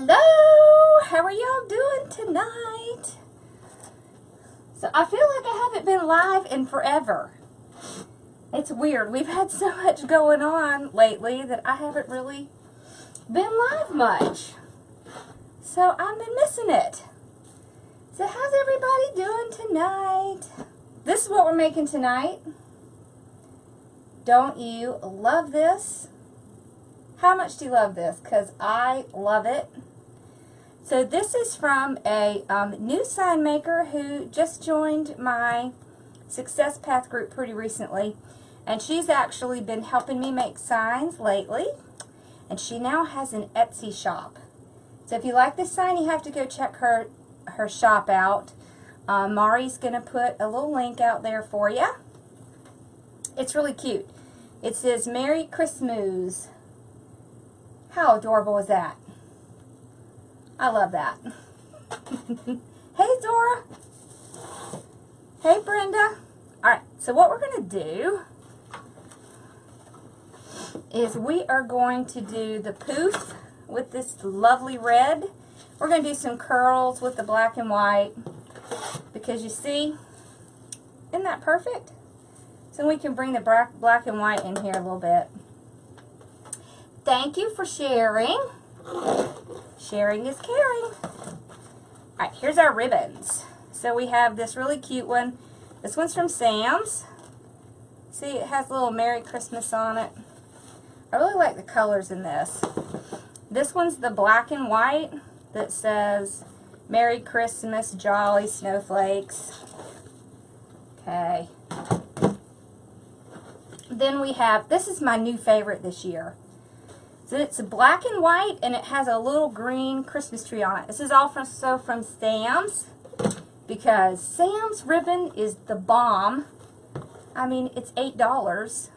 Hello, how are y'all doing tonight? So I feel like I haven't been live in forever. It's weird. We've had so much going on lately that I haven't really been live much. So I've been missing it. So how's everybody doing tonight? This is what we're making tonight. Don't you love this? How much do you love this? Because I love it. So this is from a new sign maker who just joined my Success Path group pretty recently. And she's actually been helping me make signs lately. And she now has an Etsy shop. So if you like this sign, you have to go check her shop out. Mari's going to put a little link out there for you. It's really cute. It says, Merry Christmoos. How adorable is that? I love that. Hey, Dora. Hey, Brenda. Alright, so what we're going to do is we are going to do the poof with this lovely red. We're going to do some curls with the black and white because you see, isn't that perfect? So we can bring the black and white in here a little bit. Thank you for sharing. Sharing is caring. Alright, here's our ribbons. So we have this really cute one. This one's from Sam's. See, it has a little Merry Christmas on it. I really like the colors in this. This one's the black and white that says Merry Christmas, Jolly Snowflakes. Okay. Then we have, this is my new favorite this year. So it's black and white, and it has a little green Christmas tree on it. This is also from Sam's, because Sam's ribbon is the bomb. I mean, it's $8,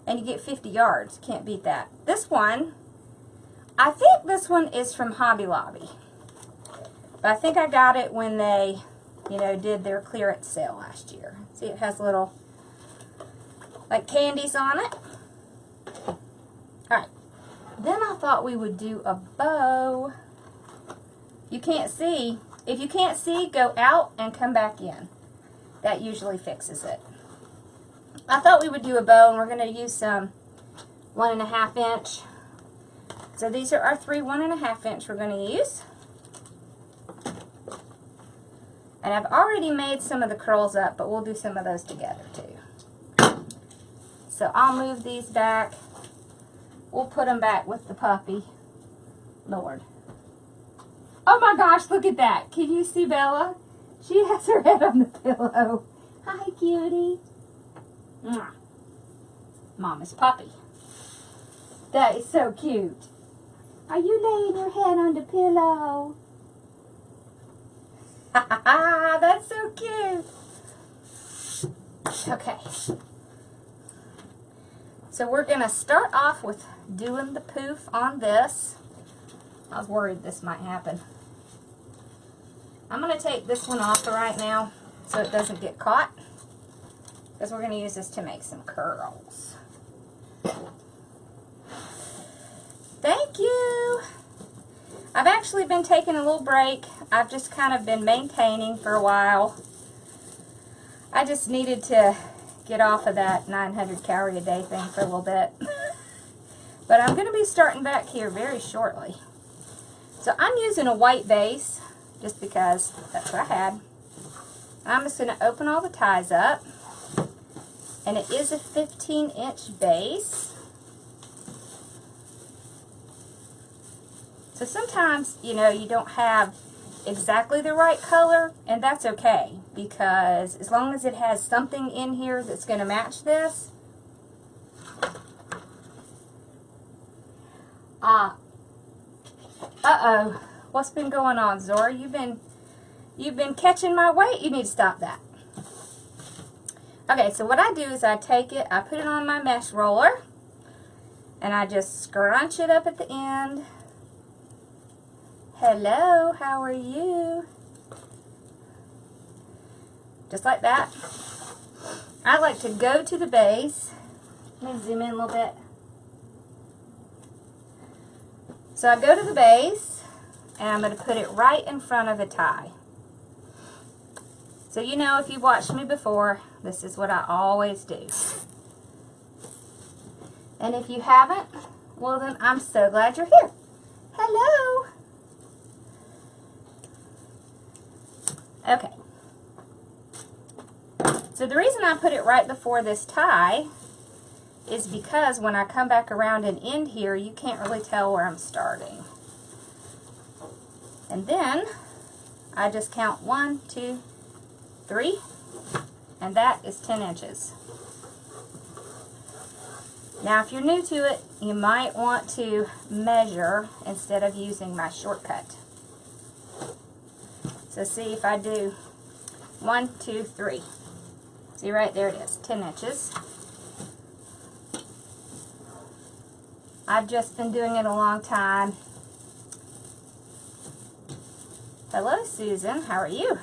and you get 50 yards. Can't beat that. This one, I think this one is from Hobby Lobby, but I think I got it when they, did their clearance sale last year. See, it has little, like, candies on it. Alright, then I thought we would do a bow. You can't see. If you can't see, go out and come back in. That usually fixes it. I thought we would do a bow, and we're going to use some 1.5 inch. So these are our 3 1.5 inch we're going to use. And I've already made some of the curls up, but we'll do some of those together too. So I'll move these back. We'll put them back with the puppy. Lord. Oh my gosh, look at that. Can you see Bella? She has her head on the pillow. Hi, cutie. Mwah. Mama's puppy. That is so cute. Are you laying your head on the pillow? Ha ha ha, that's so cute. Okay. So we're going to start off with doing the poof on this. I was worried this might happen. I'm going to take this one off right now so it doesn't get caught, because we're going to use this to make some curls. Thank you. I've actually been taking a little break. I've just kind of been maintaining for a while. I just needed to get off of that 900 calorie a day thing for a little bit. But I'm going to be starting back here very shortly. So I'm using a white base just because that's what I had. I'm just going to open all the ties up. And it is a 15-inch base. So sometimes, you don't have exactly the right color, and that's okay, because as long as it has something in here that's going to match this. Uh-oh. What's been going on, Zora? You've been catching my weight. You need to stop that. Okay, so what I do is I take it, I put it on my mesh roller, and I just scrunch it up at the end. Hello, how are you? Just like that. I like to go to the base. Let me zoom in a little bit. So I go to the base, and I'm going to put it right in front of the tie. So you know, if you've watched me before, this is what I always do. And if you haven't, well then I'm so glad you're here. Hello! Okay. So the reason I put it right before this tie is because when I come back around and end here, you can't really tell where I'm starting. And then I just count 1, 2, 3, and that is 10 inches. Now if you're new to it, you might want to measure instead of using my shortcut. So see if I do 1, 2, 3. See right there it is, 10 inches. I've just been doing it a long time. Hello Susan, how are you?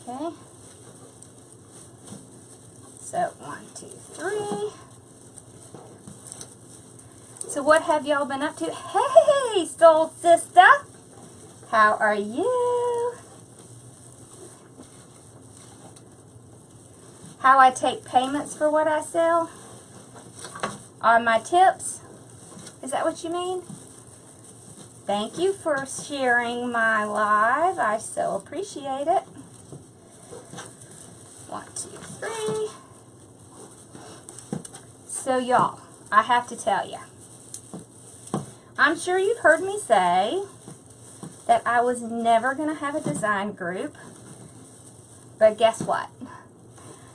Okay. So 1, 2, 3. So what have y'all been up to? Hey, soul sister. How are you? How I take payments for what I sell? On my tips? Is that what you mean? Thank you for sharing my live. I so appreciate it. 1, 2, 3. So y'all, I have to tell you, I'm sure you've heard me say that I was never going to have a design group, but guess what?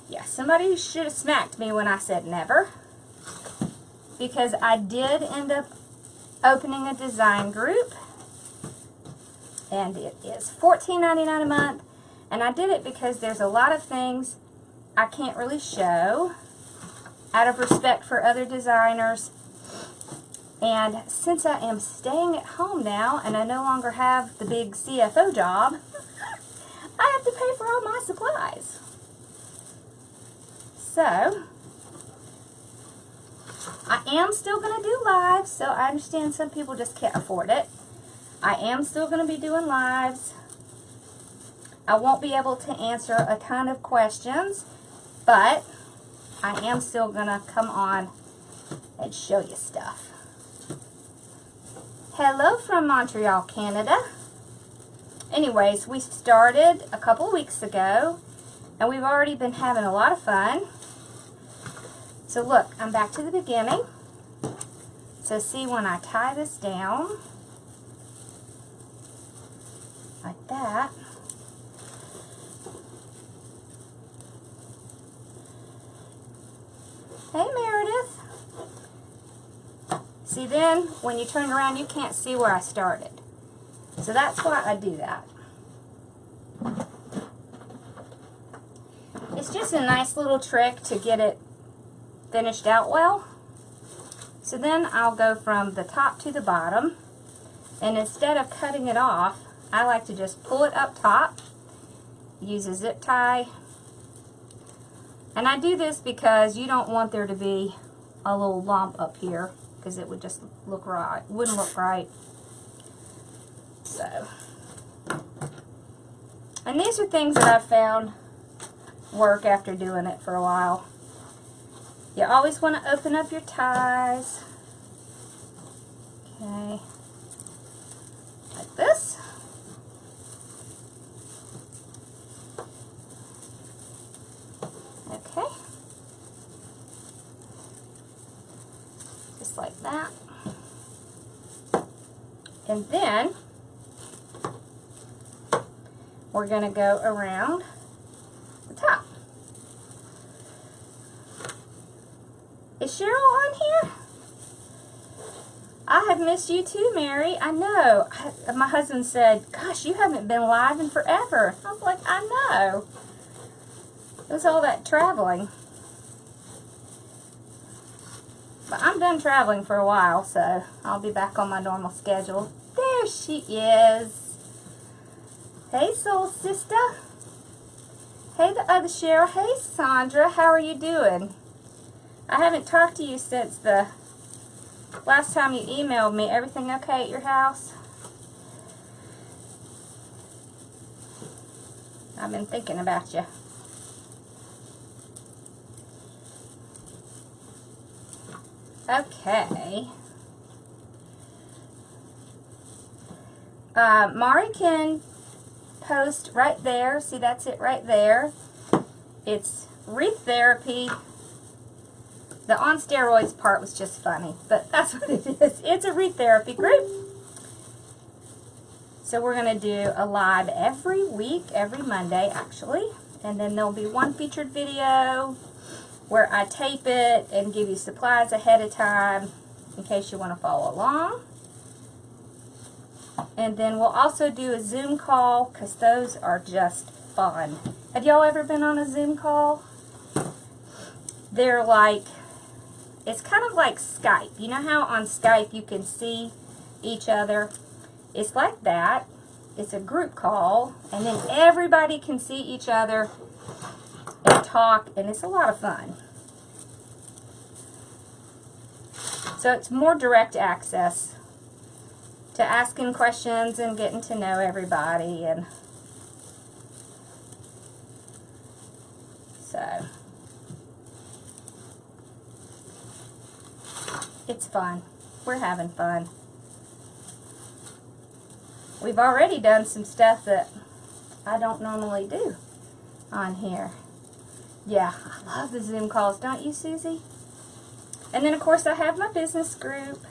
Yeah, somebody should have smacked me when I said never, because I did end up opening a design group, and it is $14.99 a month, and I did it because there's a lot of things I can't really show out of respect for other designers. And since I am staying at home now and I no longer have the big CFO job, I have to pay for all my supplies. So, I am still going to do lives, so I understand some people just can't afford it. I am still going to be doing lives. I won't be able to answer a ton of questions, but I am still going to come on and show you stuff. Hello from Montreal, Canada. Anyways, we started a couple weeks ago, and we've already been having a lot of fun. So look, I'm back to the beginning. So see, when I tie this down, like that, hey Meredith. See, then when you turn around, you can't see where I started. So that's why I do that. It's just a nice little trick to get it finished out well. So then I'll go from the top to the bottom, and instead of cutting it off, I like to just pull it up top, use a zip tie. And I do this because you don't want there to be a little lump up here, because it would just look right, wouldn't look right. So, and these are things that I've found work after doing it for a while. You always want to open up your ties. Okay, like this. Okay. Just like that. And then we're going to go around the top. Is Cheryl on here? I have missed you too, Mary. I know. My husband said, gosh, you haven't been live in forever. I was like, I know. It was all that traveling. But I'm done traveling for a while, so I'll be back on my normal schedule. There she is. Hey, soul sister. Hey, the other Cheryl. Hey, Sandra. How are you doing? I haven't talked to you since the last time you emailed me. Everything okay at your house? I've been thinking about you. Okay. Mari can post right there. See, that's it right there. It's Wreath Therapy. The on steroids part was just funny, but that's what it is. It's a Wreath Therapy group. So we're going to do a live every week, every Monday actually. And then there'll be one featured video where I tape it and give you supplies ahead of time in case you want to follow along. And then we'll also do a Zoom call because those are just fun. Have y'all ever been on a Zoom call? They're like, it's kind of like Skype. You know how on Skype you can see each other? It's like that. It's a group call, and then everybody can see each other and talk, and it's a lot of fun. So it's more direct access to asking questions and getting to know everybody, and so it's fun. We're having fun. We've already done some stuff that I don't normally do on here. Yeah, I love the Zoom calls, don't you, Susie? And then, of course, I have my business group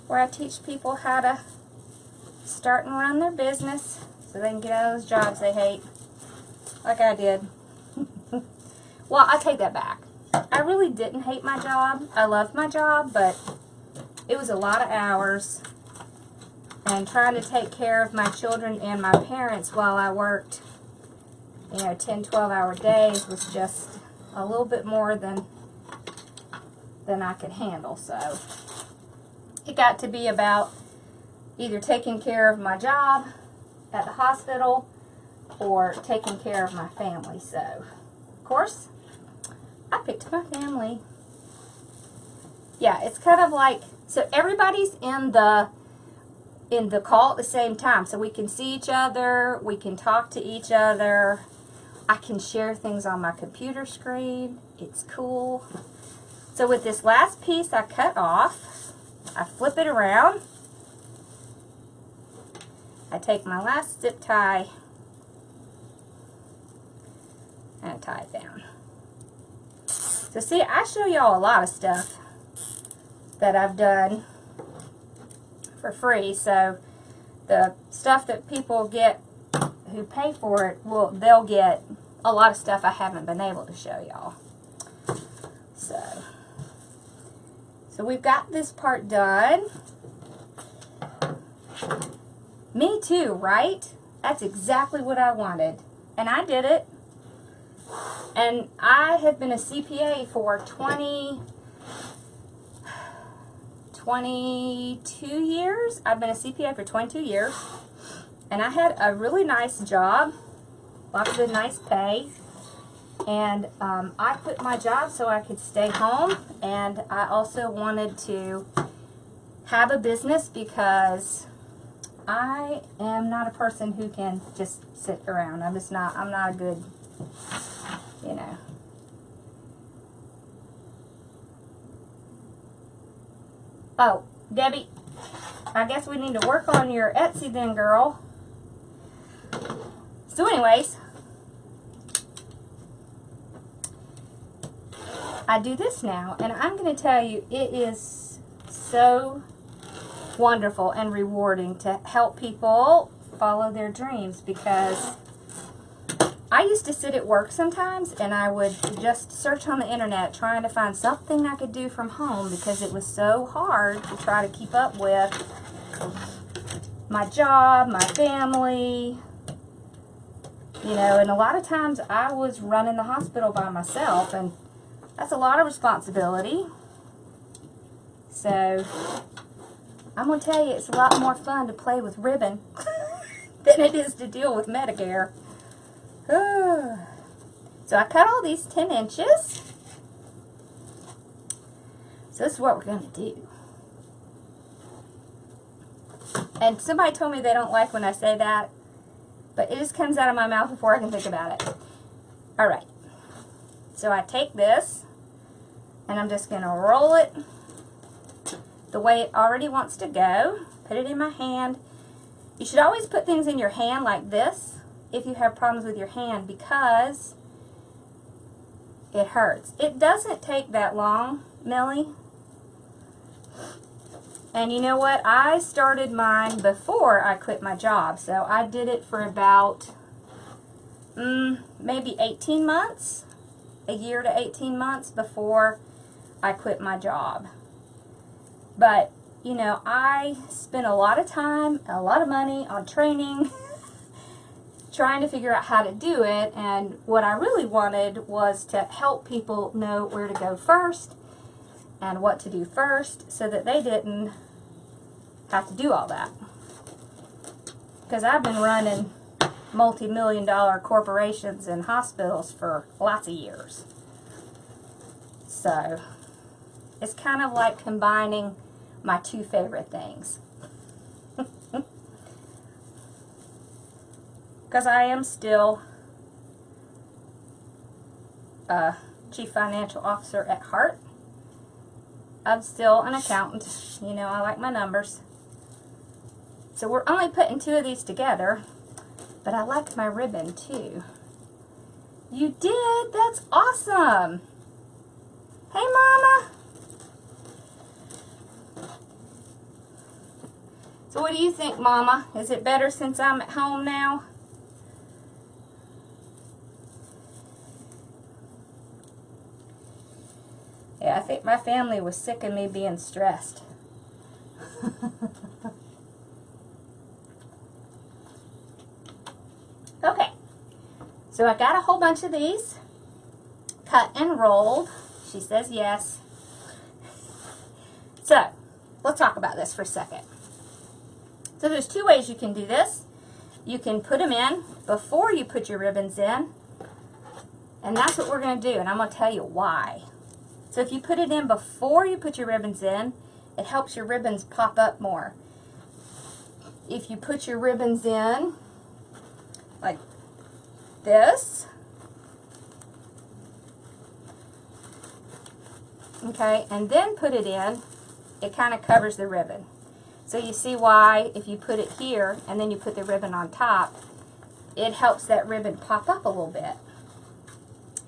where I teach people how to start and run their business so they can get out of those jobs they hate, like I did. Well, I take that back. I really didn't hate my job. I loved my job, but it was a lot of hours. And trying to take care of my children and my parents while I worked, 10, 12-hour days was just a little bit more than I could handle. So it got to be about either taking care of my job at the hospital or taking care of my family. So, of course, I picked my family. Yeah, it's kind of like, so everybody's in the call at the same time, so we can see each other, we can talk to each other, I can share things on my computer screen. It's cool. So with this last piece I cut off, I flip it around, I take my last zip tie and tie it down. So see, I show y'all a lot of stuff that I've done for free, so the stuff that people get who pay for it, they'll get a lot of stuff I haven't been able to show y'all. So we've got this part done. Me too, right? That's exactly what I wanted, and I did it. And I have been a CPA for 22 years. I've been a CPA for 22 years. And I had a really nice job, lots of nice pay. And I quit my job so I could stay home. And I also wanted to have a business because I am not a person who can just sit around. I'm not a good, Oh, Debbie, I guess we need to work on your Etsy then, girl. So anyways, I do this now, and I'm going to tell you, it is so wonderful and rewarding to help people follow their dreams, because I used to sit at work sometimes and I would just search on the internet trying to find something I could do from home because it was so hard to try to keep up with my job, my family, and a lot of times I was running the hospital by myself, and that's a lot of responsibility. So I'm going to tell you, it's a lot more fun to play with ribbon than it is to deal with Medicare. So I cut all these 10 inches. So this is what we're going to do. And somebody told me they don't like when I say that, but it just comes out of my mouth before I can think about it. Alright, so I take this, and I'm just going to roll it the way it already wants to go. Put it in my hand. You should always put things in your hand like this if you have problems with your hand, because it hurts. It doesn't take that long, Millie. And you know what? I started mine before I quit my job, so I did it for about maybe 18 months, a year to 18 months before I quit my job. But, you know, I spent a lot of time, a lot of money on training, trying to figure out how to do it, and what I really wanted was to help people know where to go first and what to do first so that they didn't have to do all that. Because I've been running multi-million-dollar corporations and hospitals for lots of years. So it's kind of like combining my two favorite things. Because I am still a chief financial officer at heart. I'm still an accountant. You know, I like my numbers. So we're only putting 2 of these together, but I like my ribbon too. You did? That's awesome. Hey, Mama. So what do you think, Mama? Is it better since I'm at home now? Yeah, I think my family was sick of me being stressed. Okay, so I got a whole bunch of these cut and rolled. She says yes. So, let's talk about this for a second. So there's 2 ways you can do this. You can put them in before you put your ribbons in, and that's what we're going to do, and I'm going to tell you why. So if you put it in before you put your ribbons in, it helps your ribbons pop up more. If you put your ribbons in like this, okay, and then put it in, it kind of covers the ribbon. So you see why if you put it here and then you put the ribbon on top, it helps that ribbon pop up a little bit.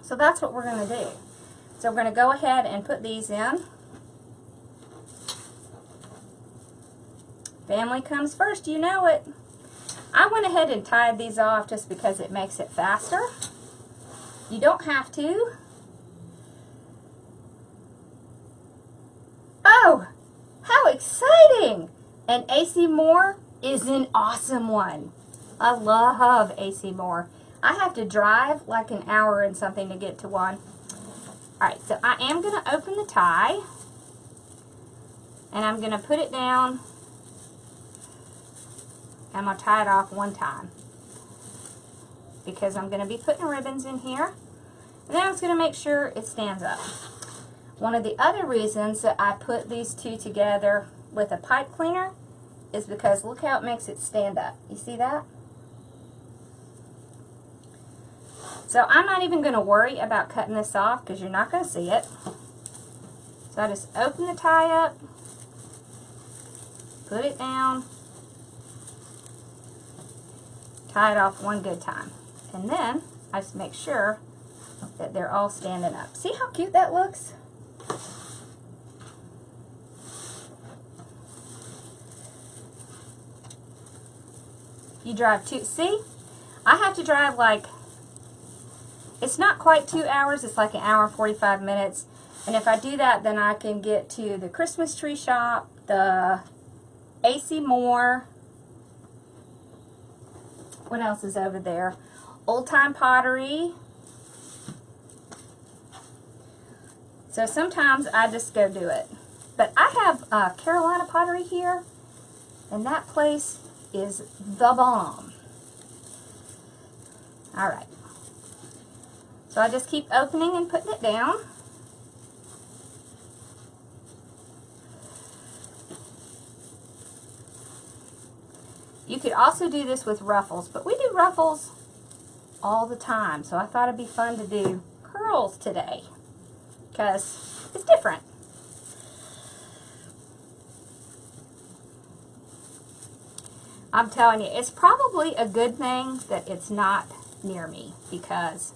So that's what we're going to do. So we're going to go ahead and put these in. Family comes first, you know it. I went ahead and tied these off just because it makes it faster. You don't have to. Oh, how exciting! And AC Moore is an awesome one. I love AC Moore. I have to drive like an hour and something to get to one. Alright, so I am going to open the tie. And I'm going to put it down. I'm going to tie it off one time, because I'm going to be putting ribbons in here. And then I was going to make sure it stands up. One of the other reasons that I put these 2 together with a pipe cleaner is because look how it makes it stand up. You see that? So I'm not even going to worry about cutting this off because you're not going to see it. So I just open the tie up, put it down, tie it off one good time. And then I just make sure that they're all standing up. See how cute that looks? You drive 2, see? I have to drive like, it's not quite 2 hours, it's like 1 hour and 45 minutes. And if I do that, then I can get to the Christmas tree shop, the AC Moore. What else is over there? Old Time Pottery. So sometimes I just go do it. But I have Carolina Pottery here, and that place is the bomb. Alright. So I just keep opening and putting it down. could also do this with ruffles, but we do ruffles all the time, so I thought it'd be fun to do curls today because it's different. I'm telling you, it's probably a good thing that it's not near me, because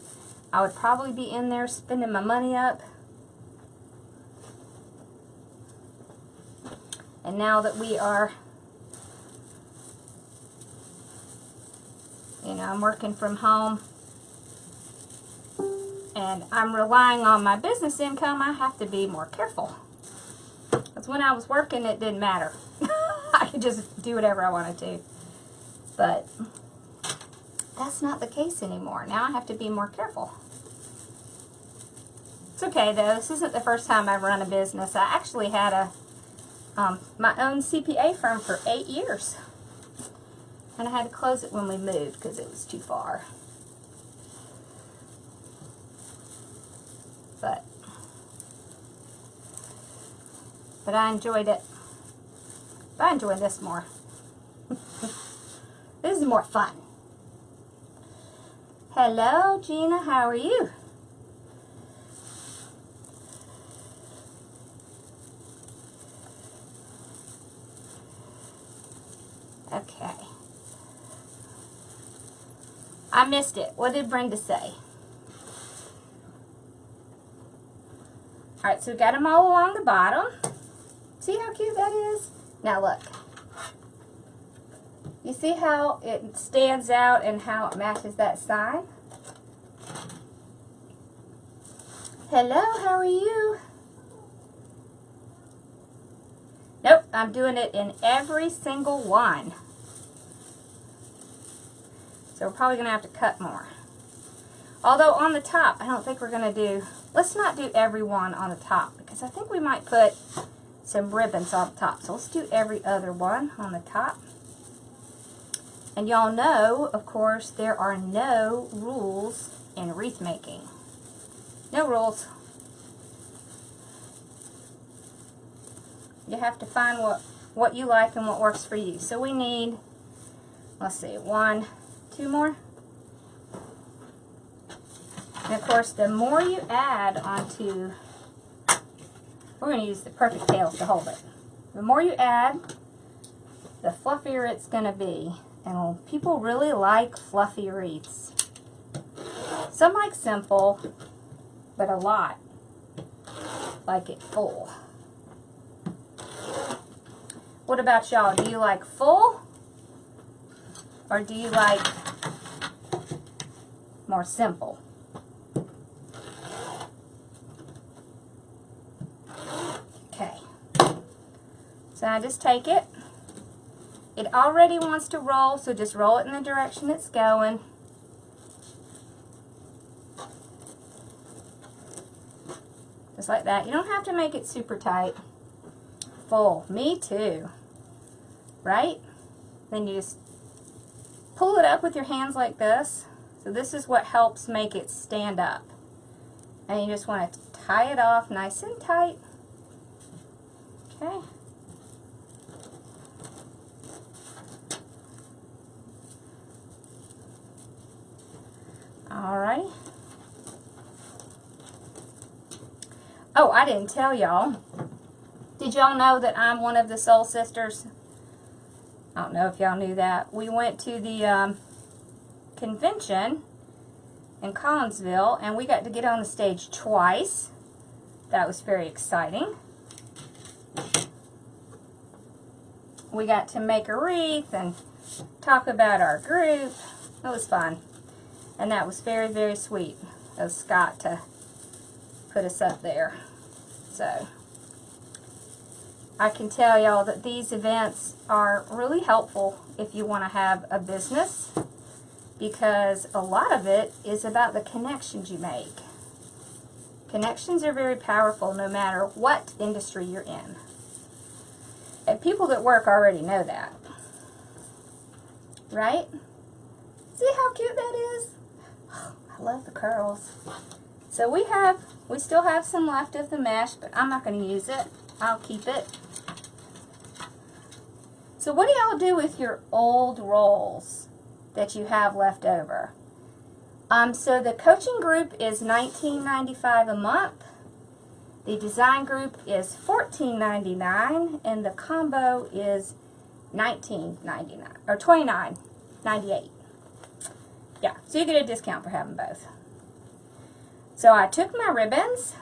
I would probably be in there spending my money up. And now that we are, you know, I'm working from home and I'm relying on my business income, I have to be more careful. Because when I was working, it didn't matter. I could just do whatever I wanted to. But that's not the case anymore. Now I have to be more careful. It's okay though. This isn't the first time I've run a business. I actually had a my own CPA firm for 8 years. And I had to close it when we moved because it was too far. But I enjoyed it. But I enjoy this more. This is more fun. Hello, Gina. How are you? Okay. I missed it. What did Brenda say? Alright, so we got them all along the bottom. See how cute that is? Now look. You see how it stands out and how it matches that sign? Hello, how are you? Nope, I'm doing it in every single one. So we're probably going to have to cut more. Although on the top, I don't think we're going to do, let's not do every one on the top, because I think we might put some ribbons on the top. So let's do every other one on the top. And y'all know, of course, there are no rules in wreath making. No rules. You have to find what you like and what works for you. So we need, let's see, 1, 2 more. And of course, the more you add onto, we're going to use the perfect tails to hold it. The more you add, the fluffier it's going to be. And people really like fluffy wreaths. Some like simple, but a lot like it full. What about y'all? Do you like full? Or do you like more simple? Okay. So I just take it. It already wants to roll, so just roll it in the direction it's going. Just like that. You don't have to make it super tight. Full. Me too. Right? Then you just pull it up with your hands like this. So this is what helps make it stand up. And you just want to tie it off nice and tight. Okay. Alright. Oh, I didn't tell y'all. Did y'all know that I'm one of the Soul Sisters? I don't know if y'all knew that. We went to the convention in Collinsville, and we got to get on the stage twice. That was very exciting. We got to make a wreath and talk about our group. It was fun. And that was very, very sweet of Scott to put us up there. So I can tell y'all that these events are really helpful if you want to have a business, because a lot of it is about the connections you make. Connections are very powerful no matter what industry you're in. And people that work already know that. Right? See how cute that is? I love the curls. So we still have some left of the mesh, but I'm not going to use it. I'll keep it. So what do y'all do with your old rolls that you have left over? So the coaching group is $19.95 a month. The design group is $14.99, and the combo is $19.99 or $29.98. Yeah, so you get a discount for having both. So I took my ribbons.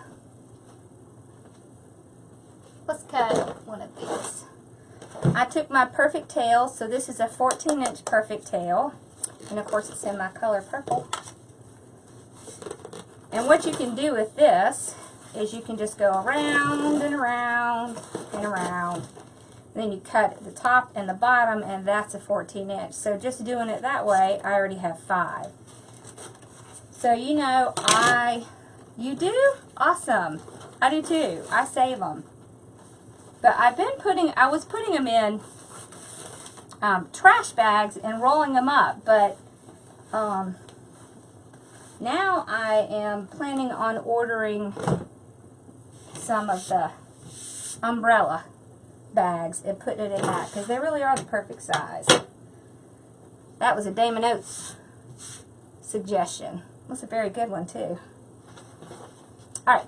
Let's cut one of these. I took my perfect tail, so this is a 14-inch perfect tail, and of course it's in my color purple. And what you can do with this is you can just go around and around and around. And then you cut at the top and the bottom, and that's a 14-inch. So just doing it that way, I already have 5. So you know, you do? Awesome. I do too. I save them. But I was putting them in trash bags and rolling them up, but now I am planning on ordering some of the umbrella bags and putting it in that, because they really are the perfect size. That was a Damon Oates suggestion. That's a very good one too. Alright,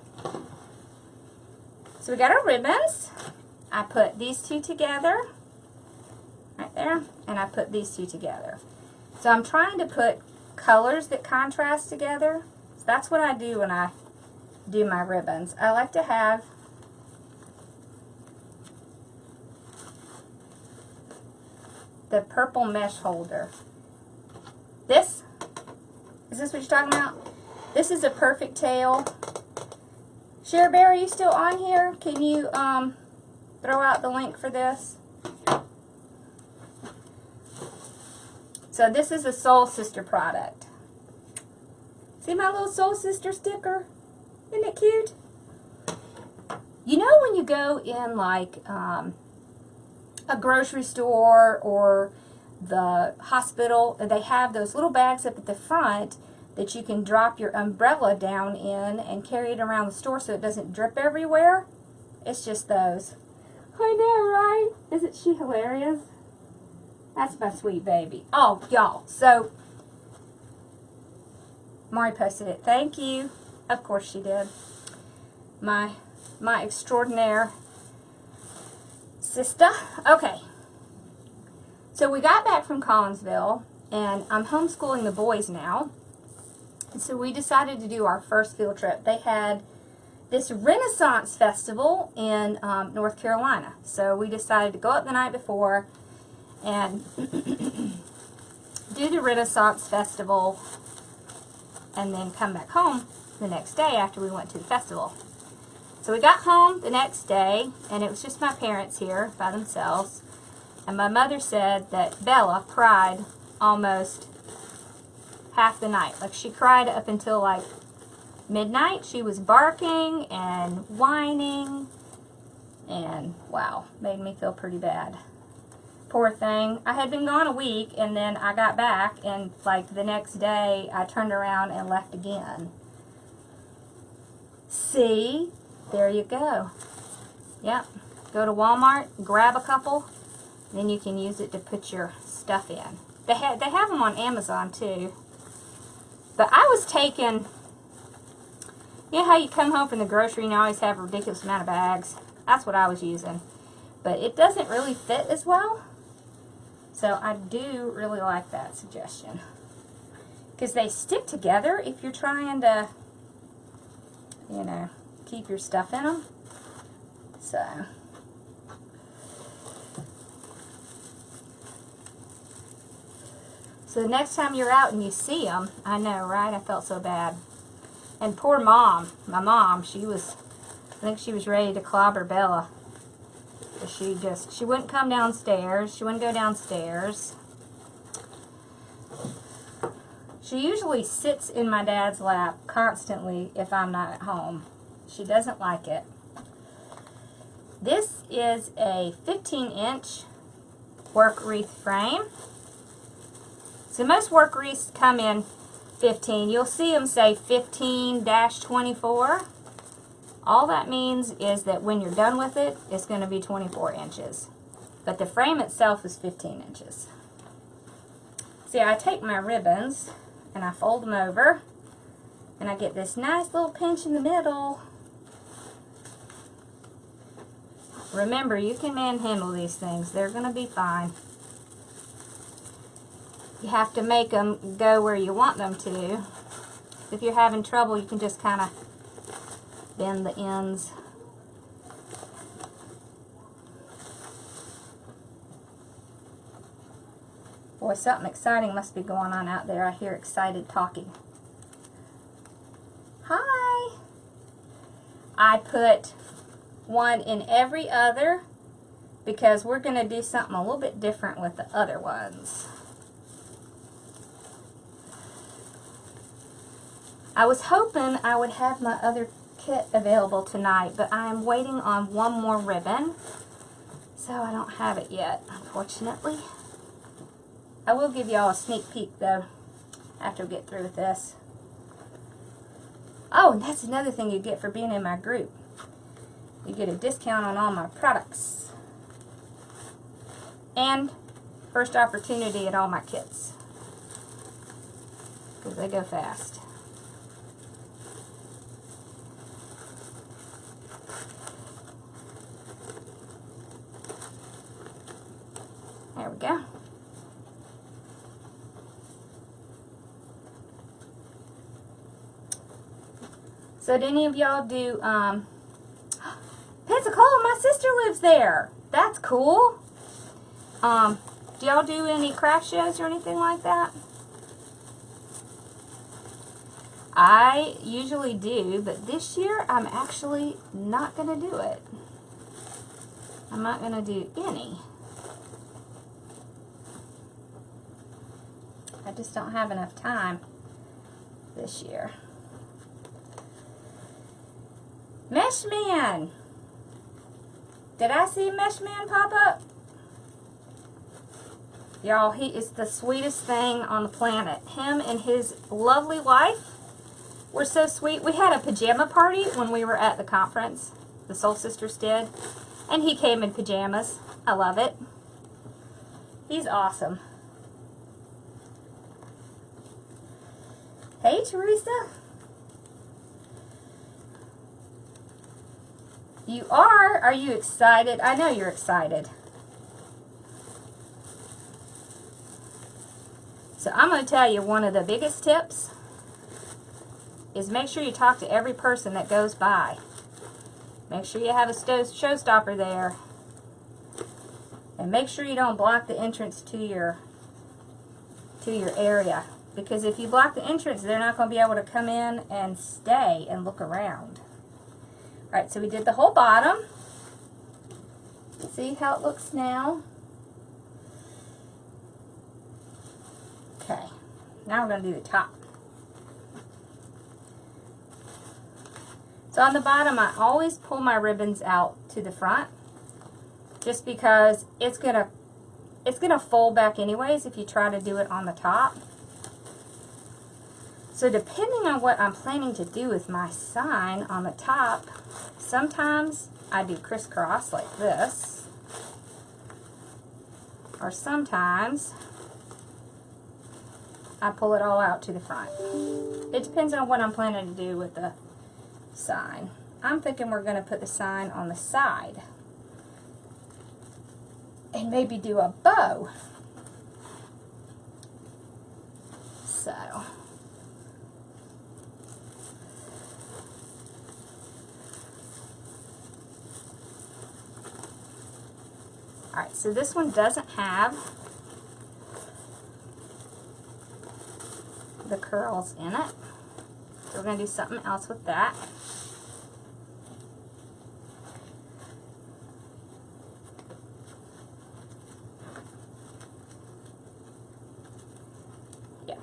so we got our ribbons. I put these two together right there, and I put these two together. So I'm trying to put colors that contrast together. So that's what I do when I do my ribbons. I like to have the purple mesh holder. Is this what you're talking about? This is a perfect tail. Cher Bear, are you still on here? Can you throw out the link for this? So this is a Soul Sister product. See my little Soul Sister sticker? Isn't it cute? You know when you go in like a grocery store or the hospital, they have those little bags up at the front that you can drop your umbrella down in and carry it around the store so it doesn't drip everywhere? It's just those. I know, right? Isn't she hilarious? That's my sweet baby. Oh, y'all. So, Mari posted it. Thank you. Of course she did. My extraordinaire sister. Okay. So we got back from Collinsville, and I'm homeschooling the boys now. And so we decided to do our first field trip. They had this Renaissance festival in North Carolina. So we decided to go up the night before and do the Renaissance festival and then come back home the next day after we went to the festival. So we got home the next day, and it was just my parents here by themselves. And my mother said that Bella cried almost half the night. Like, she cried up until like midnight. She was barking and whining, and wow, made me feel pretty bad. Poor thing. I had been gone a week, and then I got back, and like the next day I turned around and left again. See? There you go. Yep. Go to Walmart, grab a couple, then you can use it to put your stuff in. They have them on Amazon too. But I was taking, you know how you come home from the grocery and you always have a ridiculous amount of bags? That's what I was using. But it doesn't really fit as well. So I do really like that suggestion. Because they stick together if you're trying to, you know, keep your stuff in them. So the next time you're out and you see them, I know, right? I felt so bad. And poor mom, my mom, I think she was ready to clobber Bella. She wouldn't come downstairs. She wouldn't go downstairs. She usually sits in my dad's lap constantly if I'm not at home. She doesn't like it. This is a 15-inch work wreath frame. So most work wreaths come in 15. You'll see them say 15-24. All that means is that when you're done with it, it's going to be 24 inches. but the frame itself is 15 inches. See, I take my ribbons and I fold them over, and I get this nice little pinch in the middle. Remember, you can manhandle these things. They're going to be fine. You have to make them go where you want them to. If you're having trouble, you can just kind of bend the ends. Boy, something exciting must be going on out there. I hear excited talking. Hi! I put one in every other because we're going to do something a little bit different with the other ones. I was hoping I would have my other kit available tonight, but I am waiting on one more ribbon, so I don't have it yet, unfortunately. I will give y'all a sneak peek, though, after we get through with this. Oh, and that's another thing you get for being in my group. You get a discount on all my products. And first opportunity at all my kits. Because they go fast. There we go. So did any of y'all do, Pensacola, my sister lives there. That's cool. Do y'all do any craft shows or anything like that? I usually do, but this year I'm actually not going to do it. I'm not going to do any. I just don't have enough time this year. Mesh Man! Did I see Mesh Man pop up? Y'all, he is the sweetest thing on the planet. Him and his lovely wife were so sweet. We had a pajama party when we were at the conference. The Soul Sisters did. And he came in pajamas. I love it. He's awesome. Hey, Teresa. You are? Are you excited? I know you're excited. So I'm going to tell you one of the biggest tips is make sure you talk to every person that goes by. Make sure you have a showstopper there. And make sure you don't block the entrance to your area. Because if you block the entrance, they're not going to be able to come in and stay and look around. Alright, so we did the whole bottom. See how it looks now? Okay, now we're going to do the top. So on the bottom, I always pull my ribbons out to the front, just because it's gonna fold back anyways if you try to do it on the top. So depending on what I'm planning to do with my sign on the top, sometimes I do crisscross like this, or sometimes I pull it all out to the front. It depends on what I'm planning to do with the sign. I'm thinking we're going to put the sign on the side and maybe do a bow. So alright, so this one doesn't have the curls in it. So we're going to do something else with that. Yeah.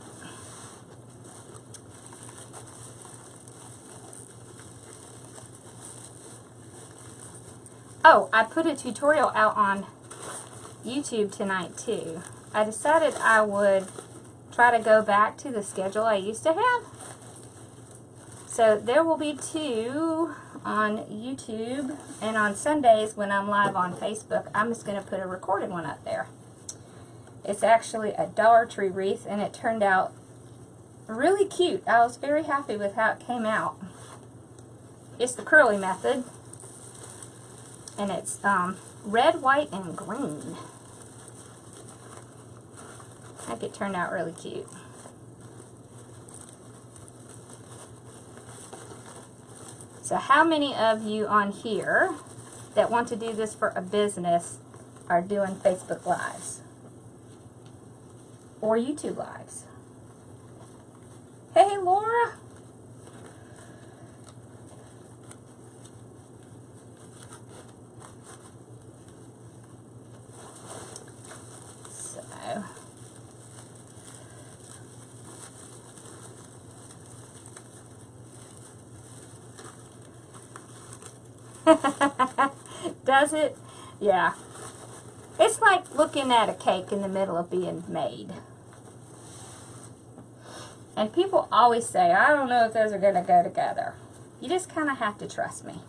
Oh, I put a tutorial out on YouTube tonight too. I decided I would try to go back to the schedule I used to have. So there will be 2 on YouTube, and on Sundays when I'm live on Facebook, I'm just going to put a recorded one up there. It's actually a Dollar Tree wreath, and it turned out really cute. I was very happy with how it came out. It's the curly method, and it's red, white, and green. I think it turned out really cute. So how many of you on here that want to do this for a business are doing Facebook Lives or YouTube Lives? Hey, Laura. So does it? Yeah. It's like looking at a cake in the middle of being made. And people always say, I don't know if those are going to go together. You just kind of have to trust me.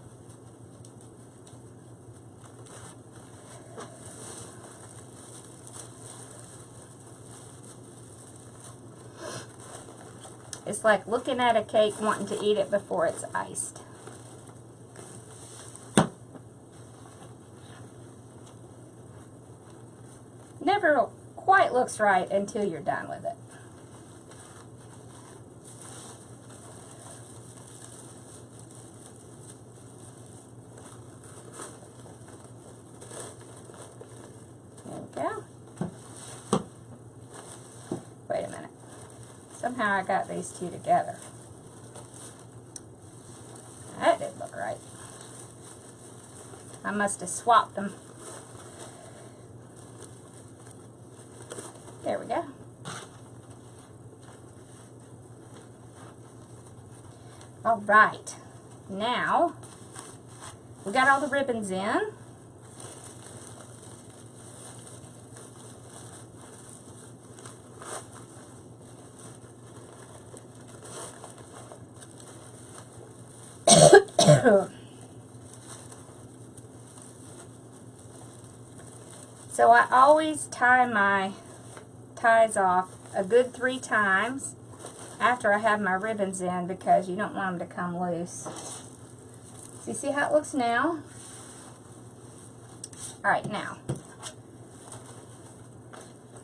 It's like looking at a cake wanting to eat it before it's iced. Never quite looks right until you're done with it. There we go. Wait a minute. Somehow I got these 2 together. That didn't look right. I must have swapped them. There we go. All right. Now, we got all the ribbons in. So I always tie my ties off a good 3 times after I have my ribbons in, because you don't want them to come loose. So you see how it looks now? Alright, now.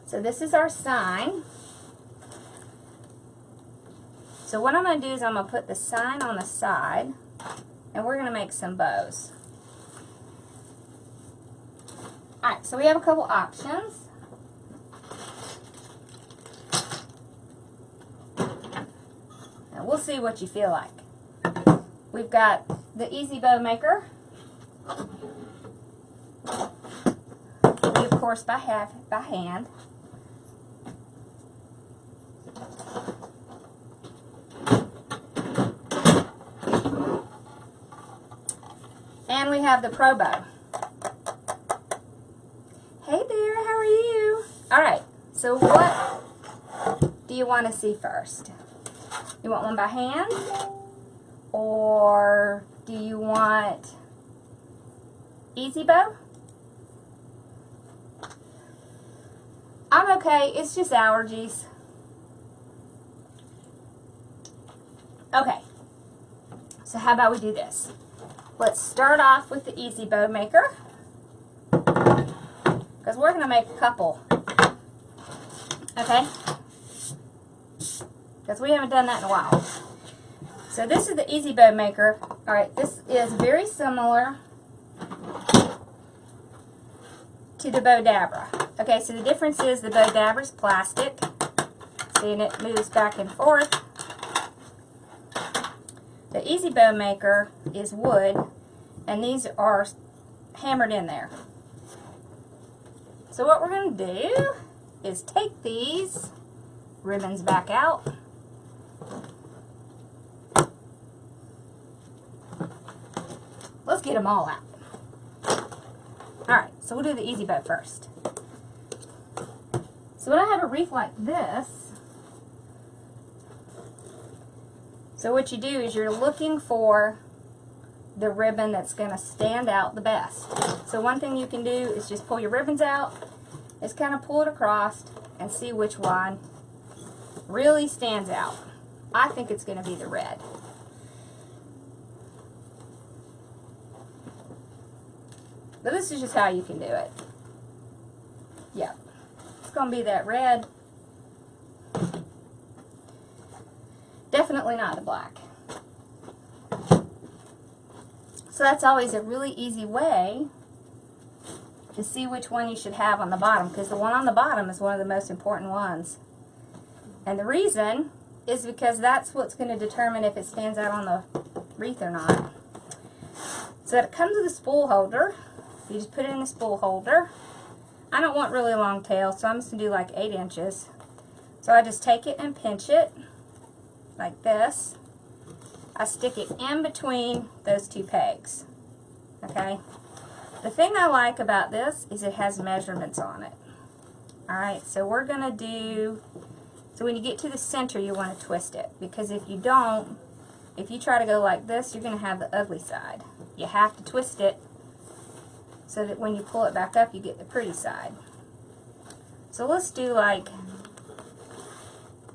So this is our sign. So what I'm going to do is I'm going to put the sign on the side, and we're going to make some bows. Alright, so we have a couple options. Now we'll see what you feel like. We've got the Easy Bow Maker. We, of course, by hand. And we have the ProBow. Hey there, how are you? Alright, so what do you want to see first? You want one by hand? Or do you want Easy Bow? I'm okay, it's just allergies. Okay, so how about we do this? Let's start off with the Easy Bow Maker, because we're going to make a couple, okay? Because we haven't done that in a while. So this is the Easy Bow Maker. Alright, this is very similar to the Bow Dabra. Okay, so the difference is the Bow Dabra is plastic, see, and it moves back and forth. The Easy Bow Maker is wood, and these are hammered in there. So what we're going to do is take these ribbons back out. Let's get them all out. Alright, so we'll do the Easy Bow first. So when I have a wreath like this, So what you do is you're looking for the ribbon that's going to stand out the best. So one thing you can do is just pull your ribbons out, just kind of pull it across and see which one really stands out. I think it's going to be the red. But this is just how you can do it. Yep. It's going to be that red. Definitely not the black. So that's always a really easy way to see which one you should have on the bottom, because the one on the bottom is one of the most important ones. And the reason is because that's what's going to determine if it stands out on the wreath or not. So it comes with a spool holder. You just put it in the spool holder. I don't want really long tail, so I'm just going to do like 8 inches. So I just take it and pinch it like this. I stick it in between those 2 pegs. Okay? The thing I like about this is it has measurements on it. Alright, so we're going to do, so when you get to the center you want to twist it, because if you don't, if you try to go like this, you're going to have the ugly side. You have to twist it so that when you pull it back up you get the pretty side. So let's do like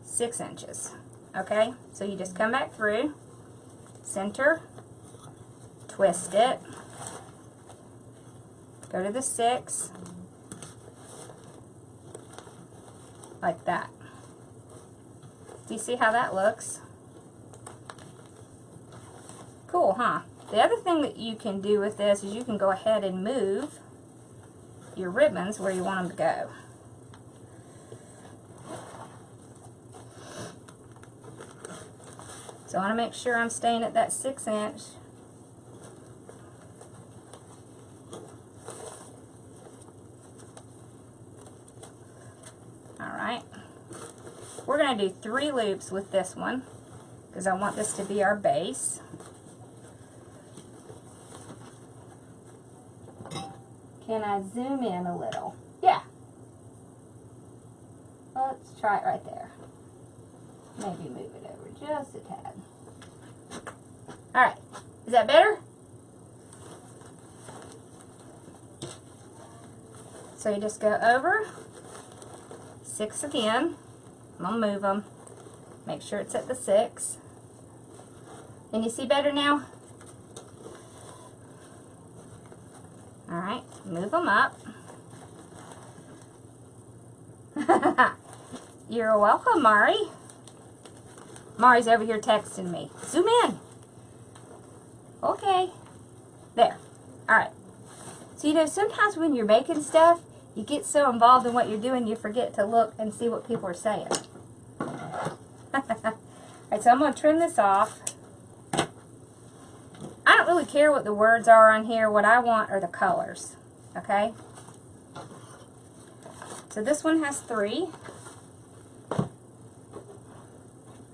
6 inches. Okay, so you just come back through, center, twist it, go to the 6, like that. Do you see how that looks? Cool, huh? The other thing that you can do with this is you can go ahead and move your ribbons where you want them to go. So I want to make sure I'm staying at that 6 inch. Alright. We're going to do 3 loops with this one, because I want this to be our base. Can I zoom in a little? Yeah. Let's try it right there. Maybe move it over just a tad. Alright, is that better? So you just go over, 6 again. I'm going to move them. Make sure it's at the 6. Can you see better now? Alright, move them up. You're welcome, Mari. Mari's over here texting me. Zoom in. Okay. There. Alright. So, you know, sometimes when you're making stuff, you get so involved in what you're doing, you forget to look and see what people are saying. Alright, so I'm going to trim this off. I don't really care what the words are on here. What I want are the colors. Okay? So this one has 3.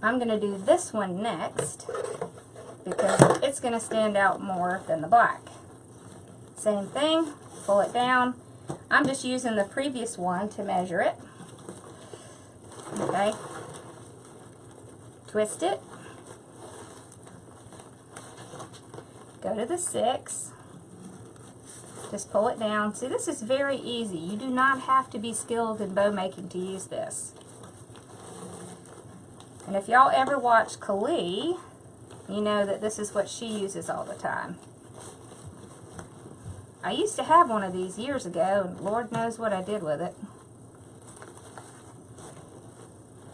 I'm going to do this one next because it's going to stand out more than the black. Same thing, pull it down. I'm just using the previous one to measure it. Okay. Twist it. Go to the 6. Just pull it down. See, this is very easy. You do not have to be skilled in bow making to use this. And if y'all ever watch Chenille, you know that this is what she uses all the time. I used to have one of these years ago, and Lord knows what I did with it.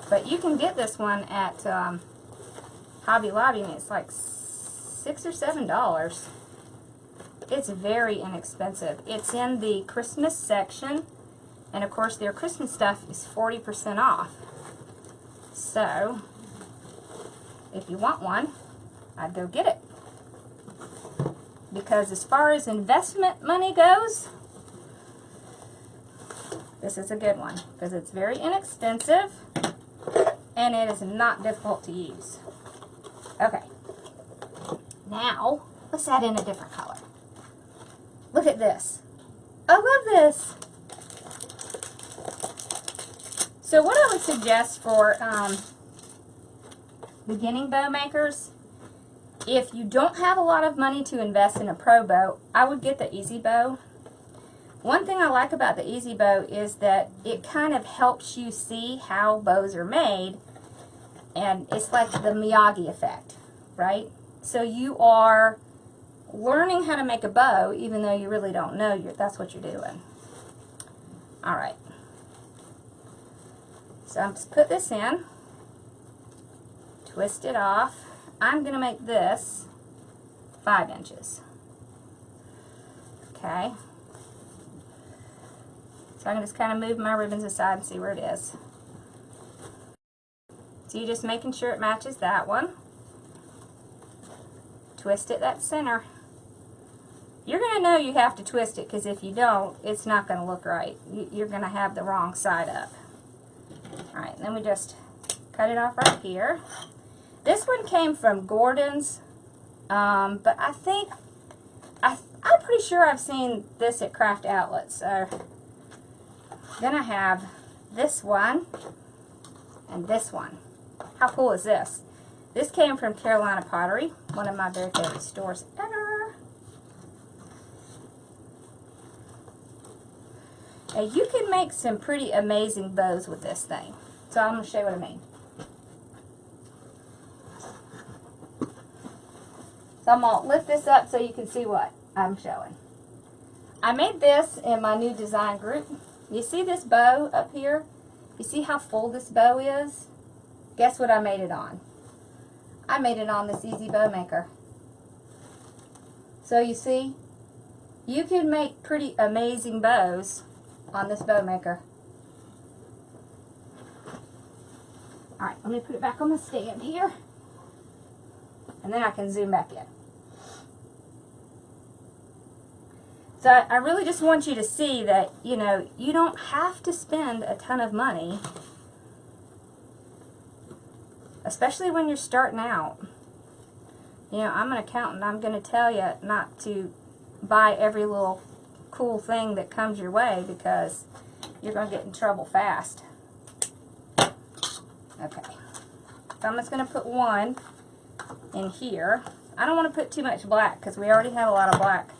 But you can get this one at Hobby Lobby, and it's like $6 or $7. It's very inexpensive. It's in the Christmas section, and of course their Christmas stuff is 40% off. So, if you want one, I'd go get it. Because as far as investment money goes, this is a good one. Because it's very inexpensive, and it is not difficult to use. Okay. Now, let's add in a different color. Look at this. I love this. So what I would suggest for beginning bow makers, if you don't have a lot of money to invest in a ProBow, I would get the Easy Bow. One thing I like about the Easy Bow is that it kind of helps you see how bows are made, and it's like the Miyagi effect, right? So you are learning how to make a bow even though you really don't know that's what you're doing. All right. So I'm just put this in, twist it off. I'm going to make this 5 inches. Okay. So I can just kind of move my ribbons aside and see where it is. So you're just making sure it matches that one. Twist it that center. You're going to know you have to twist it, because if you don't, it's not going to look right. You're going to have the wrong side up. Alright, then we just cut it off right here. This one came from Gordon's, but I think, I'm pretty sure I've seen this at Craft Outlets. So, then I have this one and this one. How cool is this? This came from Carolina Pottery, one of my very favorite stores ever. Now you can make some pretty amazing bows with this thing. So I'm going to show you what I mean. So I'm going to lift this up so you can see what I'm showing. I made this in my new design group. You see this bow up here? You see how full this bow is? Guess what I made it on? I made it on this Easy Bow Maker. So you see, you can make pretty amazing bows on this bow maker. Alright, let me put it back on the stand here. And then I can zoom back in. So I really just want you to see that, you know, you don't have to spend a ton of money, especially when you're starting out. You know, I'm an accountant. I'm going to tell you not to buy every little cool thing that comes your way, because you're going to get in trouble fast. Okay. So I'm just going to put one in here. I don't want to put too much black, because we already have a lot of black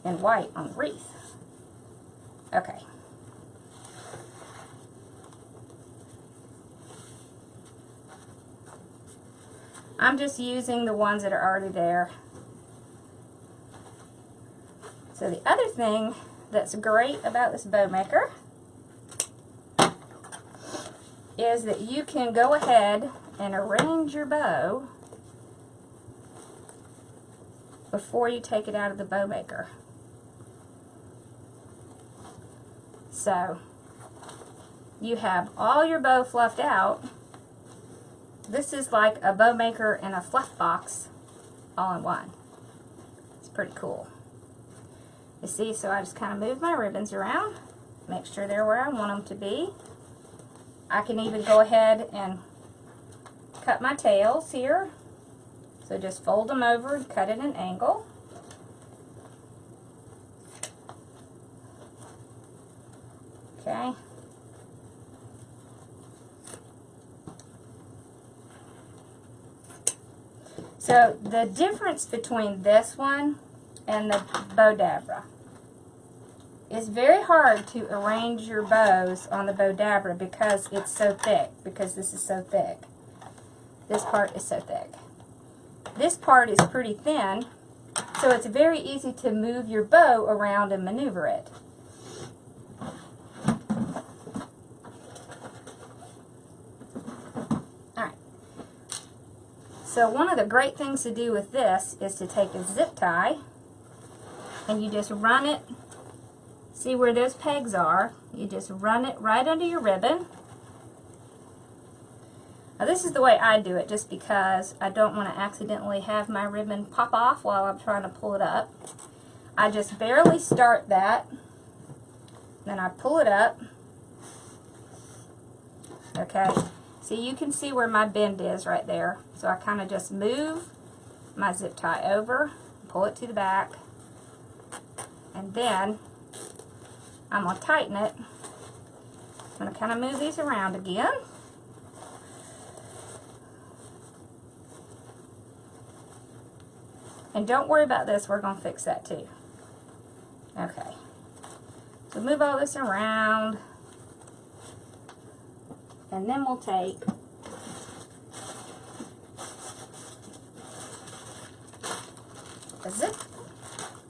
and white on the wreath. Okay. I'm just using the ones that are already there. So the other thing that's great about this bow maker is that you can go ahead and arrange your bow before you take it out of the bow maker. So you have all your bow fluffed out. This is like a bow maker and a fluff box all in one. It's pretty cool. You see, so I just kind of move my ribbons around, make sure they're where I want them to be. I can even go ahead and cut my tails here. So just fold them over and cut at an angle. Okay. So the difference between this one and the Bow-Dabra, it's very hard to arrange your bows on the Bow-Dabra because it's so thick, because this is so thick. This part is so thick. This part is pretty thin, so it's very easy to move your bow around and maneuver it. So one of the great things to do with this is to take a zip tie and you just run it, see where those pegs are, you just run it right under your ribbon. Now this is the way I do it, just because I don't want to accidentally have my ribbon pop off while I'm trying to pull it up. I just barely start that, then I pull it up. Okay. So you can see where my bend is right there. So I kind of just move my zip tie over, pull it to the back, and then I'm going to tighten it. I'm going to kind of move these around again. And don't worry about this, we're going to fix that too. Okay. So move all this around. And then we'll take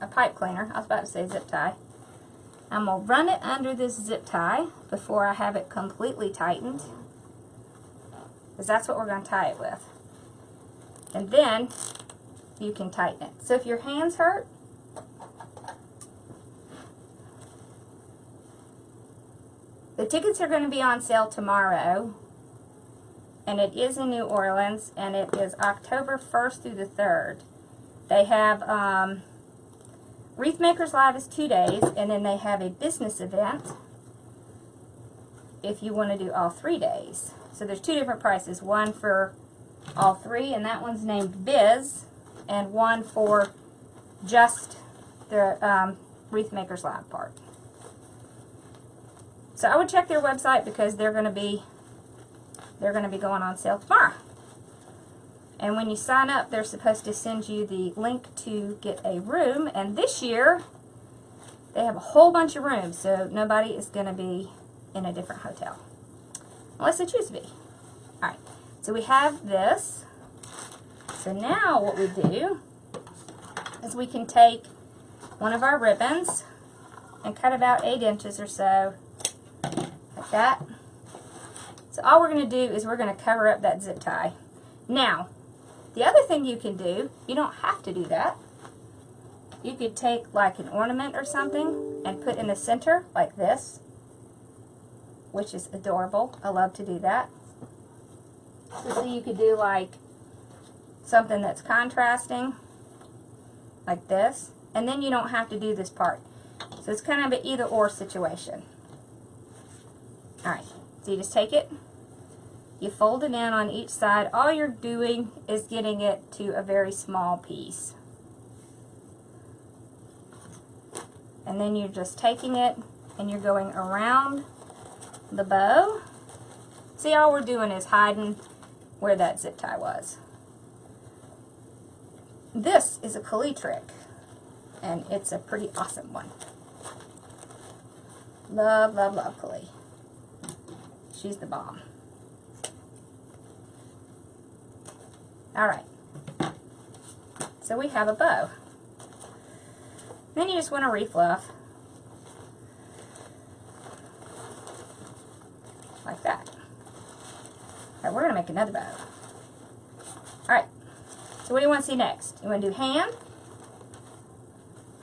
a pipe cleaner. I was about to say zip tie. I'm going to run it under this zip tie before I have it completely tightened, because that's what we're going to tie it with. And then you can tighten it. So if your hands hurt, the tickets are going to be on sale tomorrow, and it is in New Orleans, and it is October 1st through the 3rd. They have Wreath Makers Live is 2 days, and then they have a business event if you want to do all 3 days. So there's 2 different prices, one for all 3, and that one's named Biz, and one for just the Wreath Makers Live part. So I would check their website, because they're going to be going on sale tomorrow. And when you sign up, they're supposed to send you the link to get a room. And this year, they have a whole bunch of rooms, so nobody is going to be in a different hotel, unless they choose to be. All right, so we have this. So now what we do is we can take one of our ribbons and cut about 8 inches or so, like that. So all we're going to do is we're going to cover up that zip tie. Now, the other thing you can do, you don't have to do that. You could take like an ornament or something and put in the center like this, which is adorable. I love to do that. So you could do like something that's contrasting, like this, and then you don't have to do this part. So it's kind of an either or situation. Alright, so you just take it, you fold it in on each side. All you're doing is getting it to a very small piece. And then you're just taking it and you're going around the bow. See, all we're doing is hiding where that zip tie was. This is a Chenille trick, and it's a pretty awesome one. Love, love, love Chenille. She's the bomb. Alright, so we have a bow. Then you just want a wreath fluff, like that. Alright, we're going to make another bow. Alright, so what do you want to see next? You want to do hand?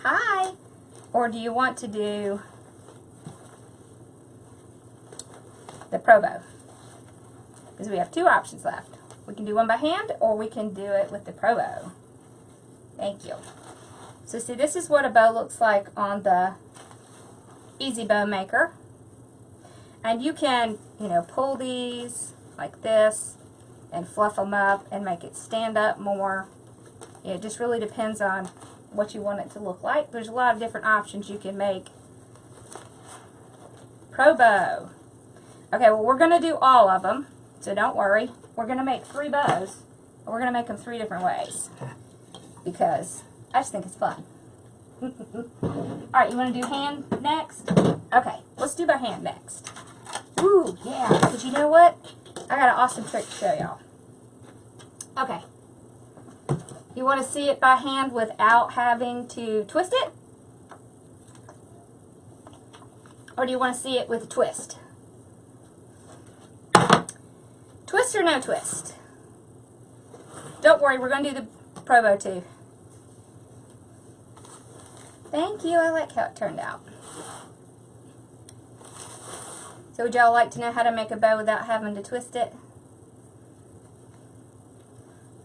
Hi! Or do you want to do the ProBow? Because we have 2 options left. We can do one by hand, or we can do it with the ProBow. Thank you. So see, this is what a bow looks like on the Easy Bow Maker. And you can, you know, pull these like this and fluff them up and make it stand up more. It just really depends on what you want it to look like. There's a lot of different options you can make. ProBow. Okay, well, we're going to do all of them, so don't worry. We're going to make 3 bows, and we're going to make them 3 different ways, because I just think it's fun. Alright, you want to do hand next? Okay, let's do by hand next. Ooh, yeah, because you know what? I got an awesome trick to show y'all. Okay. You want to see it by hand without having to twist it? Or do you want to see it with a twist? Twist or no twist? Don't worry, we're going to do the ProBow too. Thank you, I like how it turned out. So would y'all like to know how to make a bow without having to twist it?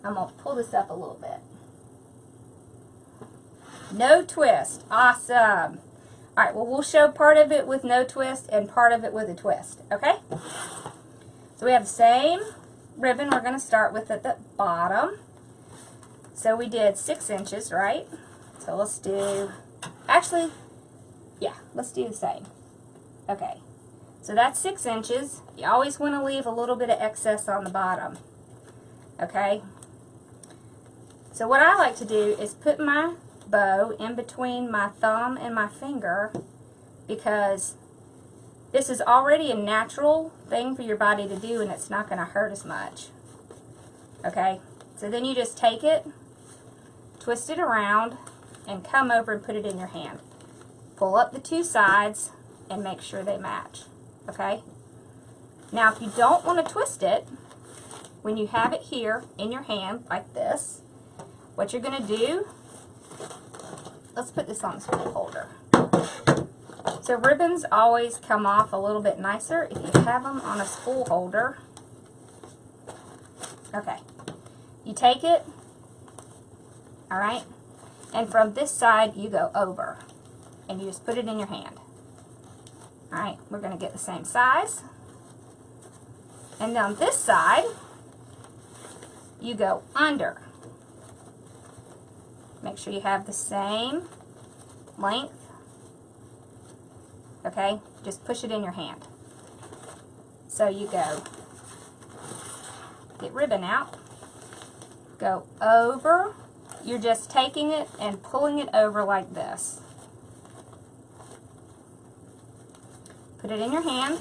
I'm going to pull this up a little bit. No twist. Awesome. Alright, well, we'll show part of it with no twist and part of it with a twist. Okay? So we have the same ribbon we're going to start with at the bottom. So we did 6 inches, right? So let's do, actually, yeah, let's do the same. Okay. So that's 6 inches. You always want to leave a little bit of excess on the bottom. Okay? So what I like to do is put my bow in between my thumb and my finger, because this is already a natural thing for your body to do and it's not going to hurt as much. Okay, so then you just take it, twist it around, and come over and put it in your hand. Pull up the two sides and make sure they match. Okay? Now if you don't want to twist it, when you have it here in your hand like this, what you're going to do, let's put this on the spool holder. So ribbons always come off a little bit nicer if you have them on a spool holder. Okay, you take it, all right, and from this side you go over, and you just put it in your hand. All right, we're going to get the same size. And on this side, you go under. Make sure you have the same length. Okay, just push it in your hand. So you go, get ribbon out, go over. You're just taking it and pulling it over like this. Put it in your hand,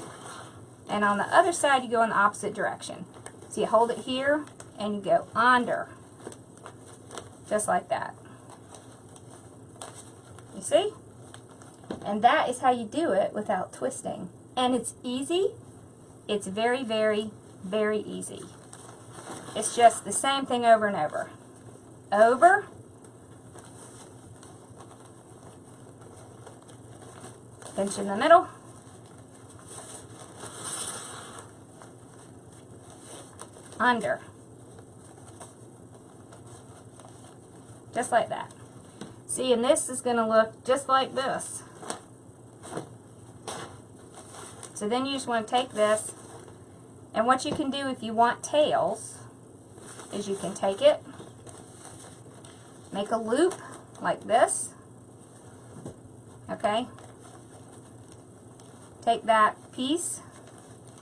and on the other side you go in the opposite direction. So you hold it here and you go under, just like that. You see? And that is how you do it without twisting. And it's easy. It's very, very, very easy. It's just the same thing over and over. Over. Pinch in the middle. Under. Just like that. See, and this is going to look just like this. So then you just want to take this, and what you can do if you want tails is you can take it, make a loop like this, okay? Take that piece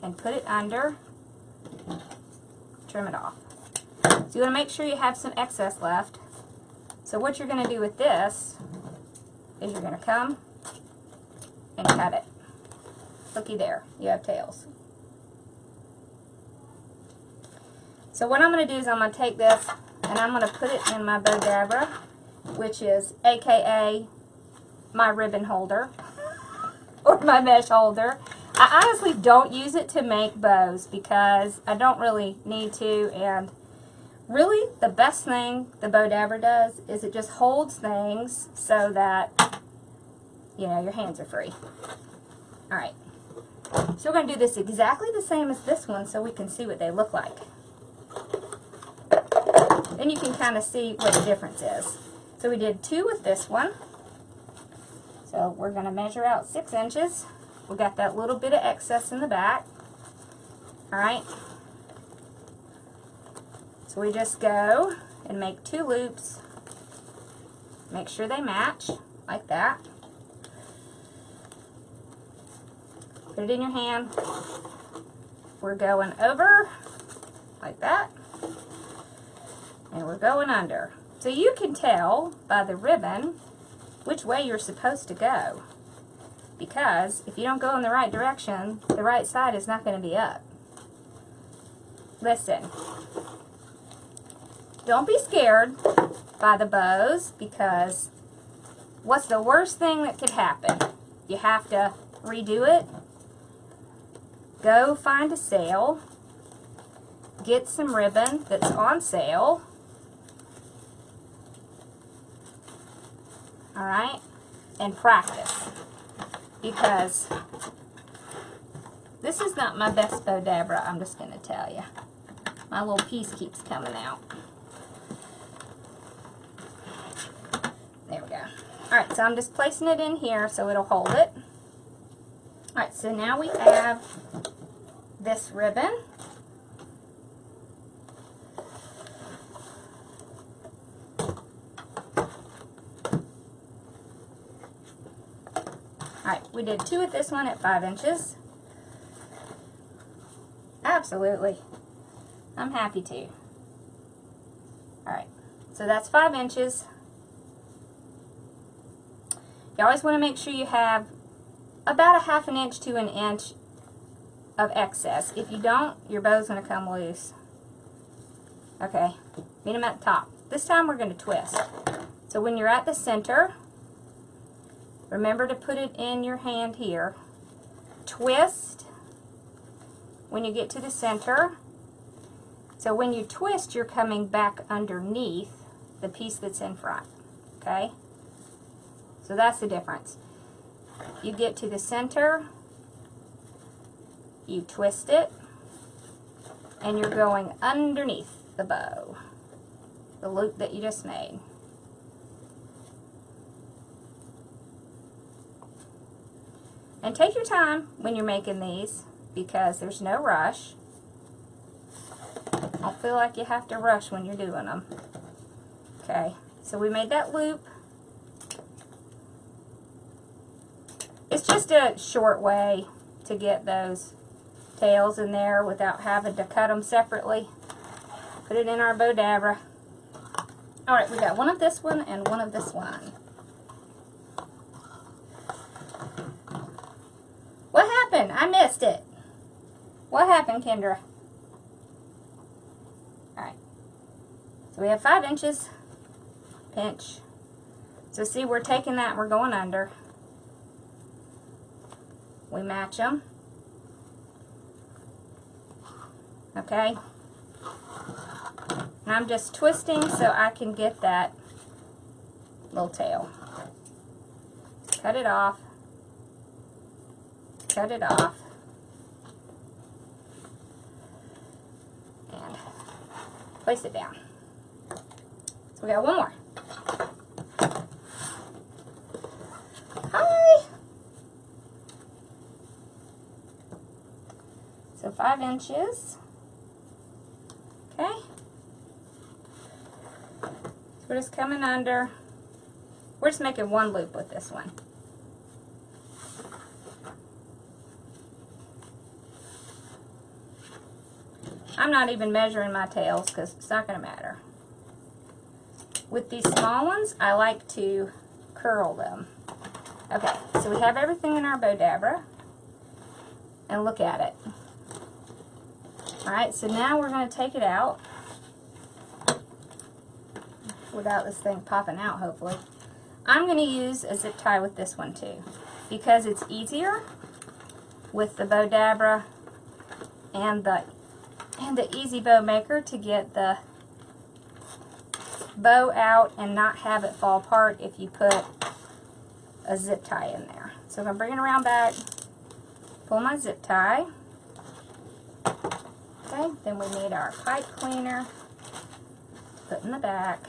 and put it under, trim it off. So you want to make sure you have some excess left. So what you're going to do with this is you're going to come and cut it. Looky there, you have tails. So what I'm going to do is I'm going to take this and I'm going to put it in my bow dabra, which is AKA my ribbon holder or my mesh holder. I honestly don't use it to make bows because I don't really need to, and really the best thing the bow dabra does is it just holds things so that, you know, your hands are free. Alright, so we're going to do this exactly the same as this one so we can see what they look like. Then you can kind of see what the difference is. So we did 2 with this one. So we're going to measure out 6 inches. We got that little bit of excess in the back. Alright. So we just go and make 2 loops. Make sure they match like that. Put it in your hand. We're going over like that. And we're going under. So you can tell by the ribbon which way you're supposed to go. Because if you don't go in the right direction, the right side is not going to be up. Listen. Don't be scared by the bows, because what's the worst thing that could happen? You have to redo it. Go find a sale. Get some ribbon that's on sale. Alright? And practice. Because this is not my best bow dabra, I'm just going to tell you. My little piece keeps coming out. There we go. Alright, so I'm just placing it in here so it'll hold it. Alright, so now we have this ribbon. Alright, we did 2 with this one at 5 inches. Absolutely. I'm happy to. Alright, So that's 5 inches. You always want to make sure you have about a ½ inch to an inch of excess. If you don't, your bow's going to come loose. Okay, meet them at the top. This time we're going to twist. So when you're at the center, remember to put it in your hand here. Twist when you get to the center. So when you twist, you're coming back underneath the piece that's in front. Okay? So that's the difference. You get to the center, you twist it, and you're going underneath the bow, the loop that you just made. And take your time when you're making these because there's no rush. Don't feel like you have to rush when you're doing them. Okay, so we made that loop. It's just a short way to get those tails in there without having to cut them separately. Put it in our bow dabra. Alright, we got one of this one and one of this one. What happened? I missed it. What happened, Kendra? Alright. So we have 5 inches. Pinch. So see, we're taking that and we're going under. We match them. Okay? And I'm just twisting so I can get that little tail. Cut it off. Cut it off. And place it down. So we got one more. Hi! So 5 inches. Okay? So we're just coming under. We're just making one loop with this one. I'm not even measuring my tails because it's not going to matter. With these small ones, I like to curl them. Okay, so we have everything in our bow dabra. And look at it. Alright, so now we're going to take it out. Without this thing popping out, hopefully. I'm going to use a zip tie with this one too. Because it's easier with the bow dabra and the Easy Bow Maker to get the bow out and not have it fall apart if you put a zip tie in there. So I'm going to bring it around back, pull my zip tie. Okay, then we need our pipe cleaner, put in the back.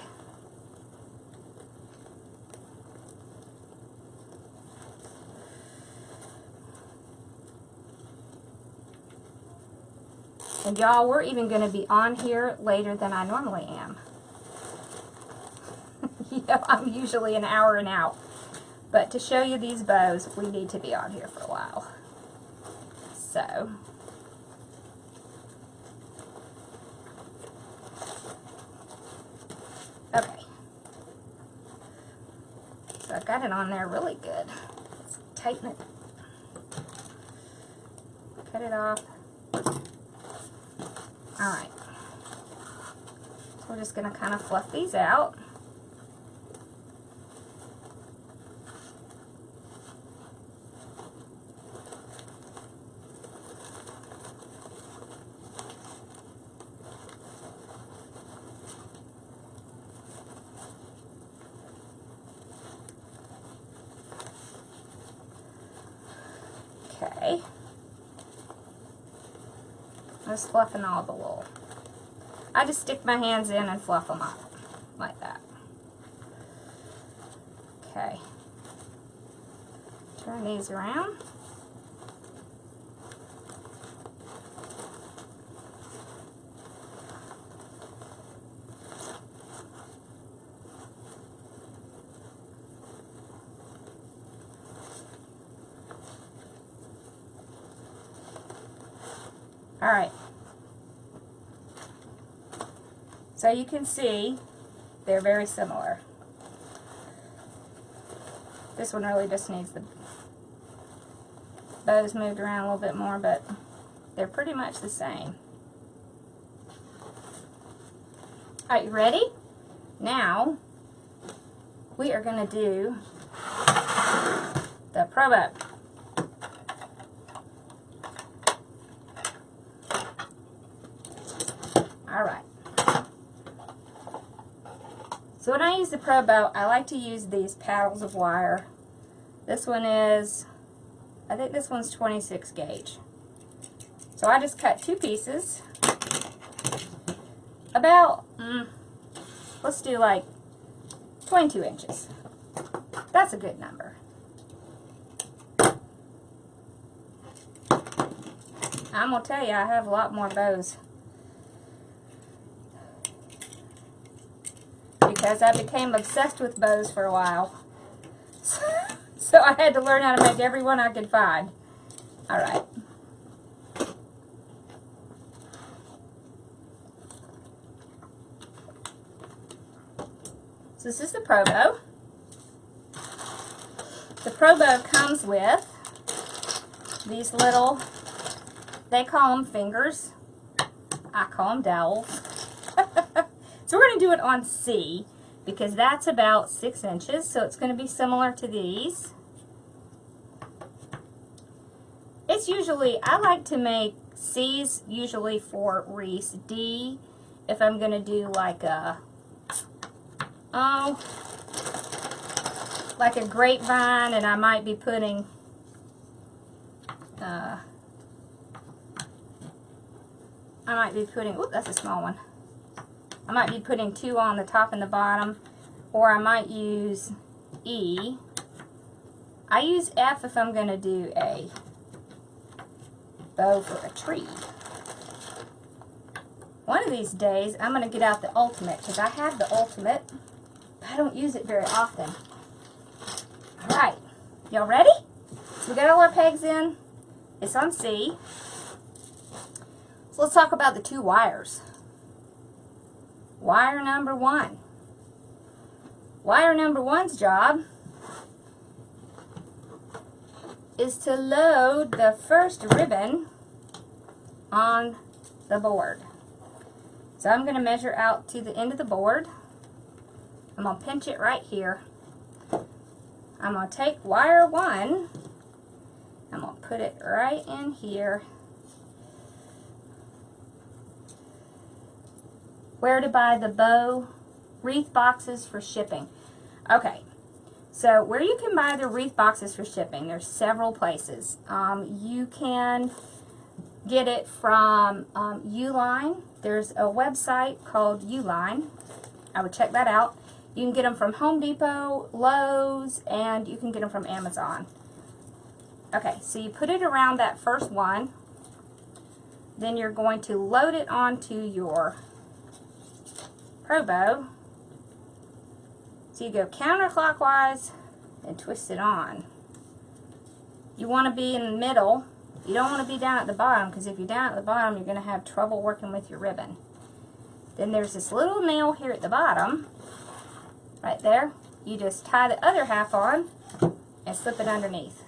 And y'all, we're even going to be on here later than I normally am. Yeah, I'm usually an hour and out. But to show you these bows, we need to be on here for a while. So, okay. So I got it on there really good. Let's tighten it. Cut it off. Alright. So we're just going to kind of fluff these out. Okay. Just fluffing all the wool. I just stick my hands in and fluff them up like that. Okay. Turn these around. Alright, so you can see They're very similar. This one really just needs the bows moved around a little bit more, but they're pretty much the same. Alright, you ready? Now, we are going to do the ProBow. Alright. So when I use the ProBow, I like to use these paddles of wire. This one is, I think this one's 26 gauge. So I just cut 2 pieces. About, let's do like 22 inches. That's a good number. I'm going to tell you, I have a lot more bows. Because I became obsessed with bows for a while. So I had to learn how to make every one I could find. Alright. So this is the ProBow. The ProBow comes with these little, they call them fingers. I call them dowels. So we're going to do it on C because that's about 6 inches. So it's going to be similar to these. It's usually, I like to make C's usually for wreaths. D if I'm going to do like a, like a grapevine, and I might be putting ooh, that's a small one. I might be putting 2 on the top and the bottom, or I might use E. I use F if I'm going to do a bow for a tree. One of these days, I'm going to get out the Ultimate, because I have the Ultimate, but I don't use it very often. Alright, y'all ready? So we got all our pegs in. It's on C. So let's talk about the 2 wires. Wire number 1. Wire number 1's job is to load the first ribbon on the board. So I'm going to measure out to the end of the board. I'm going to pinch it right here. I'm going to take wire 1. I'm going to put it right in here. Where to buy the bow wreath boxes for shipping. Okay, so where you can buy the wreath boxes for shipping, there's several places. You can get it from Uline. There's a website called Uline. I would check that out. You can get them from Home Depot, Lowe's, and you can get them from Amazon. Okay, so you put it around that first one. Then you're going to load it onto your ProBow. So you go counterclockwise and twist it on. You want to be in the middle. You don't want to be down at the bottom, because if you're down at the bottom, you're going to have trouble working with your ribbon. Then there's this little nail here at the bottom, right there. You just tie the other half on and slip it underneath.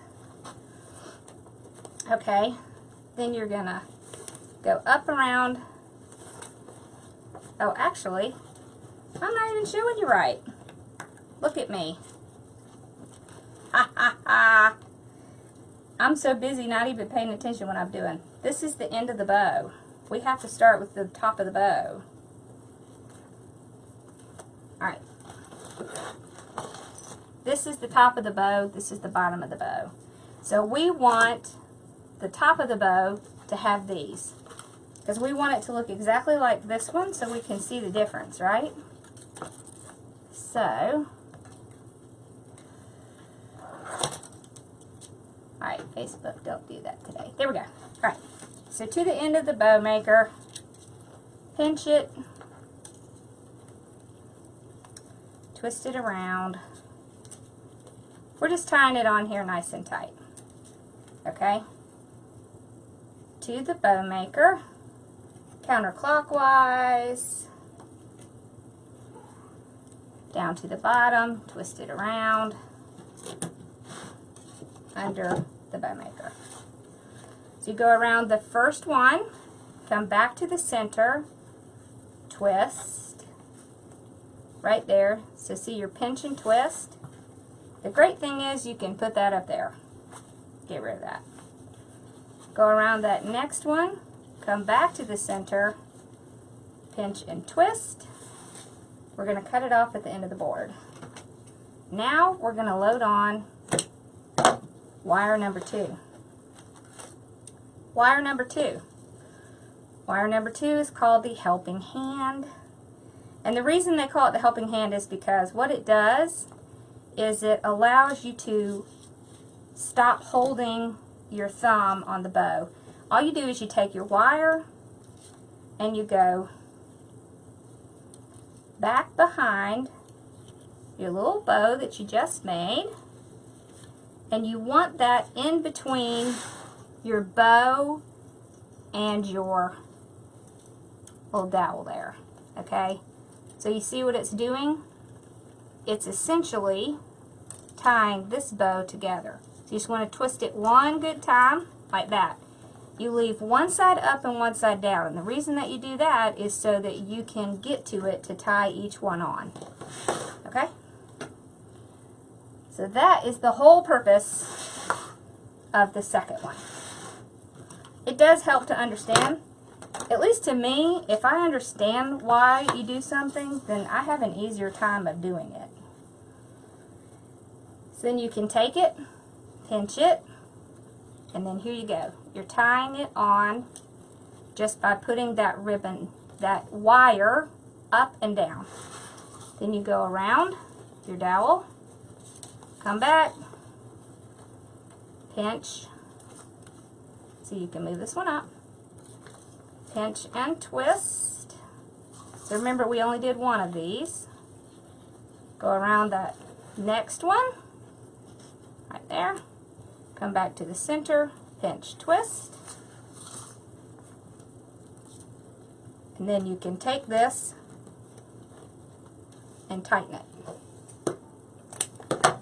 Okay, then you're going to go up around. Oh, actually, I'm not even showing you right. Look at me. Ha ha ha. I'm so busy not even paying attention what I'm doing. This is the end of the bow. We have to start with the top of the bow. Alright. This is the top of the bow. This is the bottom of the bow. So we want the top of the bow to have these, because we want it to look exactly like this one so we can see the difference, right? So, alright, Facebook, don't do that today. There we go. Alright, so to the end of the bow maker, pinch it, twist it around. We're just tying it on here nice and tight. Okay? To the bow maker, counterclockwise, down to the bottom, twist it around under the bow maker. So you go around the first one, come back to the center, twist, right there. So see your pinch and twist. The great thing is you can put that up there. Get rid of that. Go around that next one, come back to the center, pinch and twist. We're going to cut it off at the end of the board. Now we're going to load on wire number 2. Wire number 2. Wire number 2 is called the helping hand. And the reason they call it the helping hand is because what it does is it allows you to stop holding your thumb on the bow. All you do is you take your wire and you go back behind your little bow that you just made, and you want that in between your bow and your little dowel there, okay? So you see what it's doing? It's essentially tying this bow together. So you just want to twist it one good time, like that. You leave one side up and one side down, and the reason that you do that is so that you can get to it to tie each one on, okay? So that is the whole purpose of the second one. It does help to understand. At least to me, if I understand why you do something, then I have an easier time of doing it. So then you can take it, pinch it, and then here you go. You're tying it on just by putting that ribbon, that wire, up and down. Then you go around your dowel, come back, pinch. So you can move this one up. Pinch and twist. So remember, we only did one of these. Go around that next one, right there. Come back to the center, pinch, twist. And then you can take this and tighten it.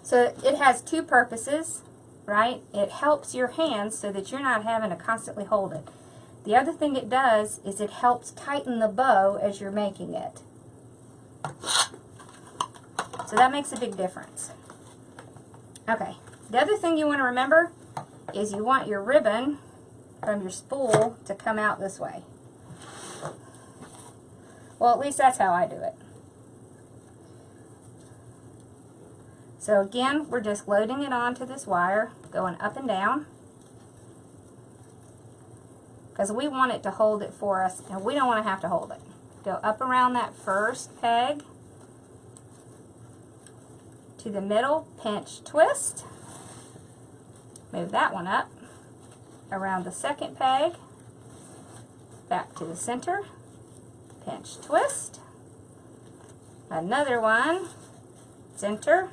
So it has two purposes, right? It helps your hands so that you're not having to constantly hold it. The other thing it does is it helps tighten the bow as you're making it. So that makes a big difference. Okay, the other thing you want to remember is you want your ribbon from your spool to come out this way. Well, at least that's how I do it. So again, we're just loading it onto this wire, going up and down, because we want it to hold it for us, and we don't want to have to hold it. Go up around that first peg to the middle, pinch, twist. Move that one up around the second peg, back to the center, pinch, twist. Another one, center,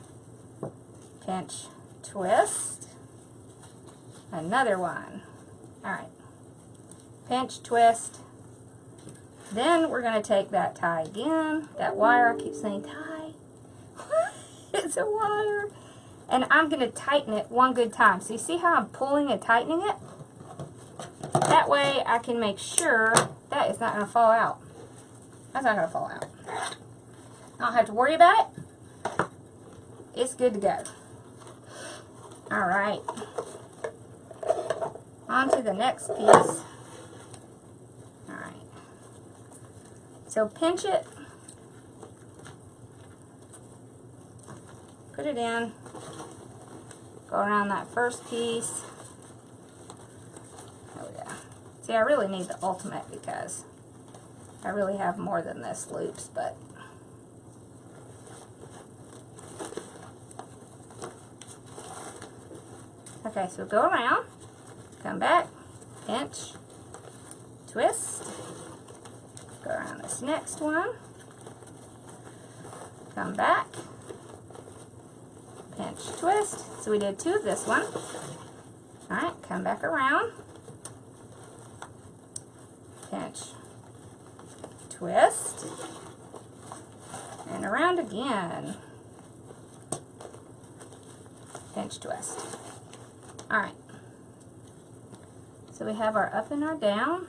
pinch, twist. Another one. All right. Pinch, twist. Then we're going to take that tie again. That wire, I keep saying tie. It's a wire. And I'm going to tighten it one good time. So you see how I'm pulling and tightening it? That way I can make sure that is not going to fall out. That's not going to fall out. I don't have to worry about it. It's good to go. Alright. On to the next piece. Alright. So pinch it. Put it in. Go around that first piece. Oh yeah. See, I really need the ultimate because I really have more than this loops, but okay, so go around, come back, pinch, twist, go around this next one, come back, pinch, twist. So we did two of this one. Alright, come back around, pinch, twist, and And around again. Pinch twist. Alright. So we have our up and our down.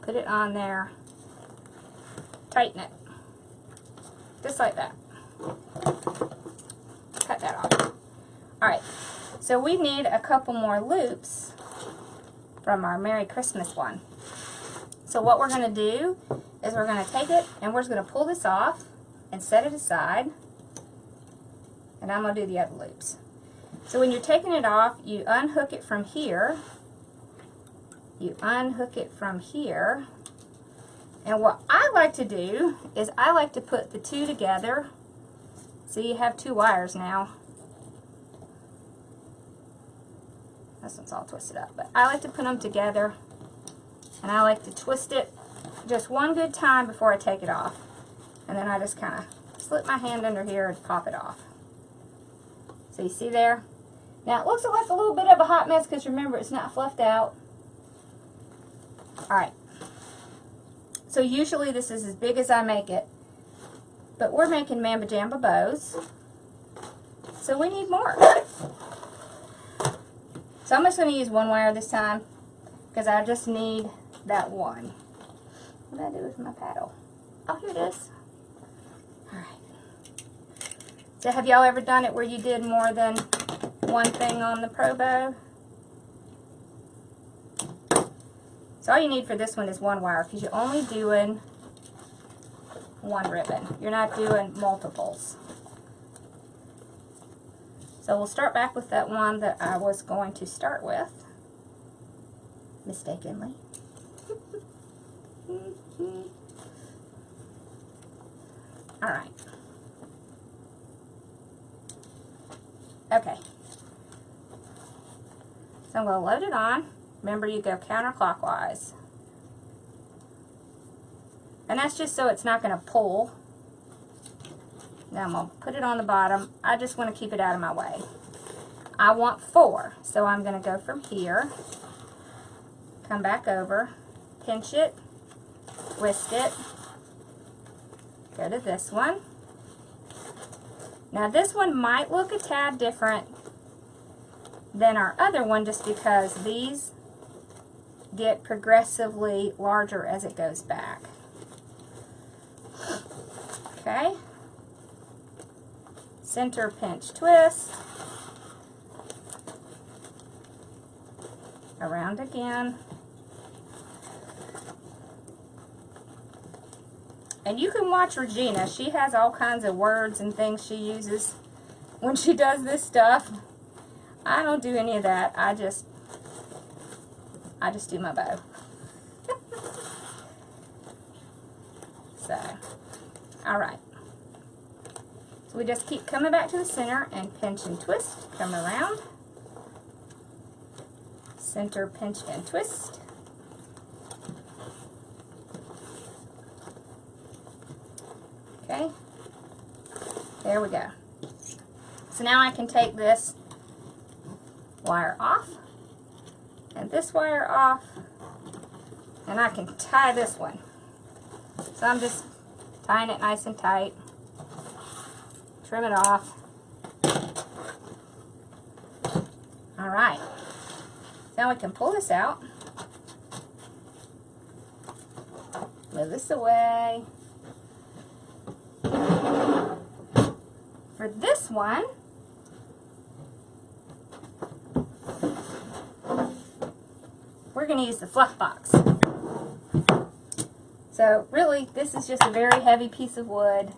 Put it on there. Tighten it. Just like that. Cut that off. Alright. So we need a couple more loops from our Merry Christmas one. So what we're going to do is we're going to take it and we're just going to pull this off and set it aside. And I'm going to do the other loops. So when you're taking it off, you unhook it from here. You unhook it from here. And what I like to do is I like to put the two together. So you have two wires now. This one's all twisted up, but I like to put them together. And I like to twist it just one good time before I take it off. And then I just kind of slip my hand under here and pop it off. So you see there? Now it looks like a little bit of a hot mess because remember it's not fluffed out. Alright. So usually this is as big as I make it. But we're making Mamba Jamba bows. So we need more. So I'm just going to use one wire this time because I just need that one. What did I do with my paddle? Oh, here it is. Alright. So have y'all ever done it where you did more than one thing on the ProBow? So all you need for this one is one wire because you're only doing one ribbon. You're not doing multiples. So we'll start back with that one that I was going to start with, mistakenly. Alright. Okay. So I'm going to load it on. Remember, you go counterclockwise. And that's just so it's not going to pull. Now I'm going to put it on the bottom. I just want to keep it out of my way. I want 4. So I'm going to go from here. Come back over. Pinch it. Twist it. Go to this one. Now this one might look a tad different than our other one just because these get progressively larger as it goes back. Okay. Center pinch twist. Around again. And you can watch Regina. She has all kinds of words and things she uses when she does this stuff. I don't do any of that. I just do my bow. So, alright. So we just keep coming back to the center and pinch and twist. Come around. Center pinch and twist. Okay. There we go. So now I can take this wire off and this wire off and I can tie this one. So I'm just tying it nice and tight. Trim it off. Alright. Now we can pull this out. Move this away. For this one, we're going to use the fluff box. So really, this is just a very heavy piece of wood.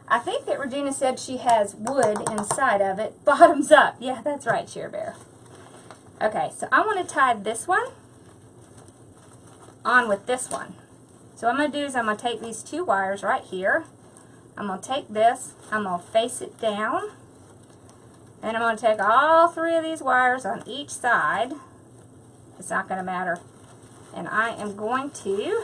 I think that Regina said she has wood inside of it, bottoms up. Yeah, that's right, Share Bear. Okay, so I want to tie this one on with this one. So what I'm going to do is I'm going to take these two wires right here. I'm going to take this, I'm going to face it down, and I'm going to take all 3 of these wires on each side. It's not going to matter. And I am going to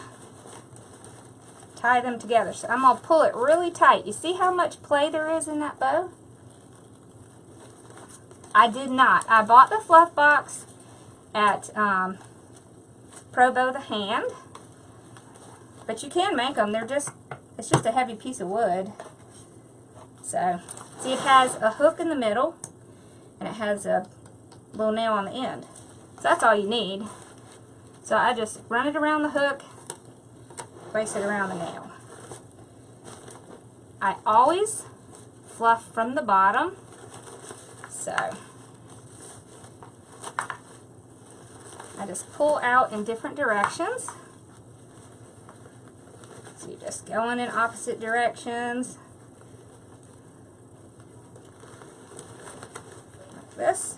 tie them together. So I'm going to pull it really tight. You see how much play there is in that bow? I did not. I bought the fluff box at ProBow the Hand. But you can make them. They're just it's just a heavy piece of wood. So, see, it has a hook in the middle, and it has a little nail on the end. So that's all you need. So I just run it around the hook, place it around the nail. I always fluff from the bottom, so I just pull out in different directions. So you're just going in opposite directions, like this.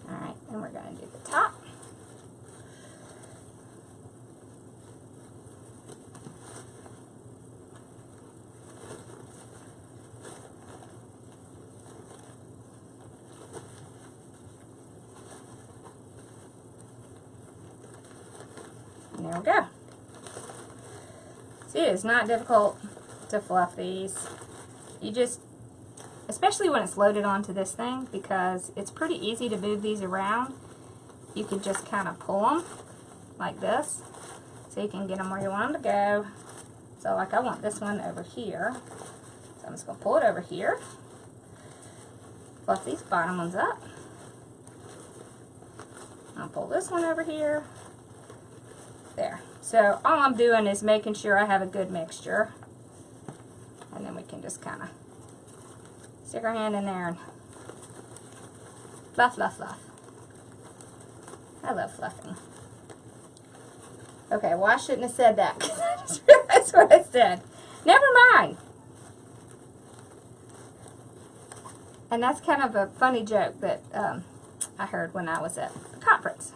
Alright, and we're going to do the top. And there we go. See, it's not difficult to fluff these. You just, especially when it's loaded onto this thing, because it's pretty easy to move these around. You can just kind of pull them like this, so you can get them where you want them to go. So like I want this one over here, so I'm just going to pull it over here, fluff these bottom ones up. I'll pull this one over here. There. So all I'm doing is making sure I have a good mixture. And then we can just kind of stick our hand in there and fluff, fluff, fluff. I love fluffing. Okay, well I shouldn't have said that because I just realized what I said. Never mind. And that's kind of a funny joke that I heard when I was at a conference.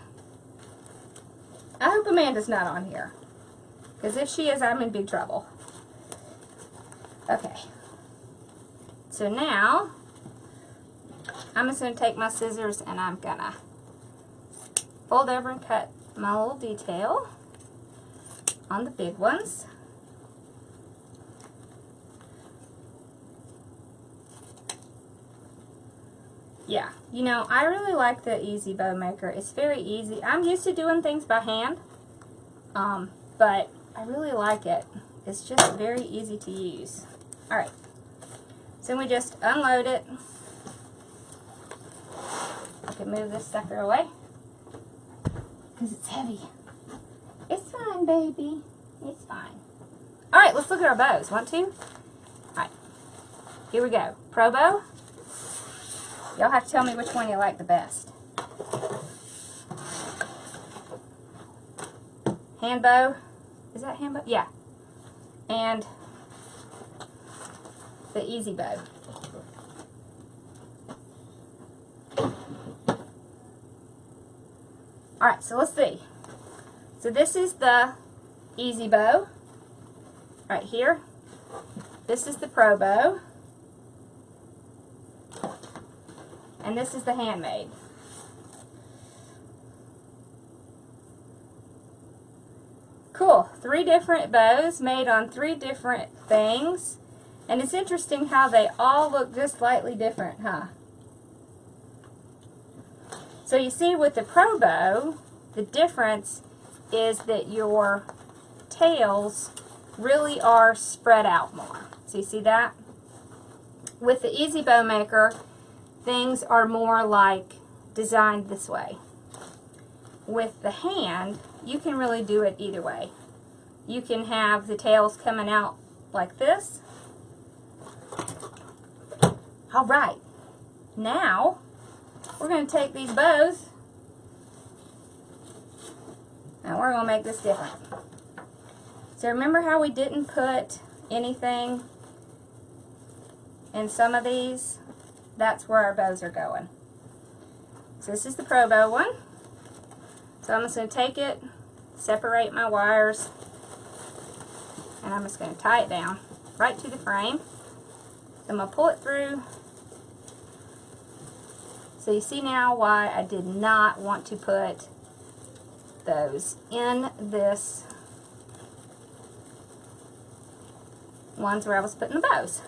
I hope Amanda's not on here, because if she is, I'm in big trouble. Okay. So now, I'm just going to take my scissors and I'm going to fold over and cut my little detail on the big ones. Yeah, you know, I really like the Easy Bow Maker. It's very easy. I'm used to doing things by hand, but I really like it. It's just very easy to use. Alright, so we just unload it. I can move this sucker away because it's heavy. It's fine, baby. It's fine. Alright, let's look at our bows. Want to? Alright, here we go. ProBow. Y'all have to tell me which one you like the best. Hand bow. Is that hand bow? Yeah. And the Easy Bow. Alright, so let's see. So this is the Easy Bow. Right here. This is the ProBow. And this is the handmade. Cool. 3 different bows made on 3 different things. And it's interesting how they all look just slightly different, huh? So you see with the ProBow, the difference is that your tails really are spread out more. So you see that? With the Easy Bow Maker, things are more like designed this way. With the hand, you can really do it either way. You can have the tails coming out like this. Alright, now we're going to take these bows and we're going to make this different. So remember how we didn't put anything in some of these? That's where our bows are going. So this is the ProBow one. So I'm just going to take it, separate my wires, and I'm just going to tie it down right to the frame. I'm going to pull it through. So you see now why I did not want to put those in this ones where I was putting the bows.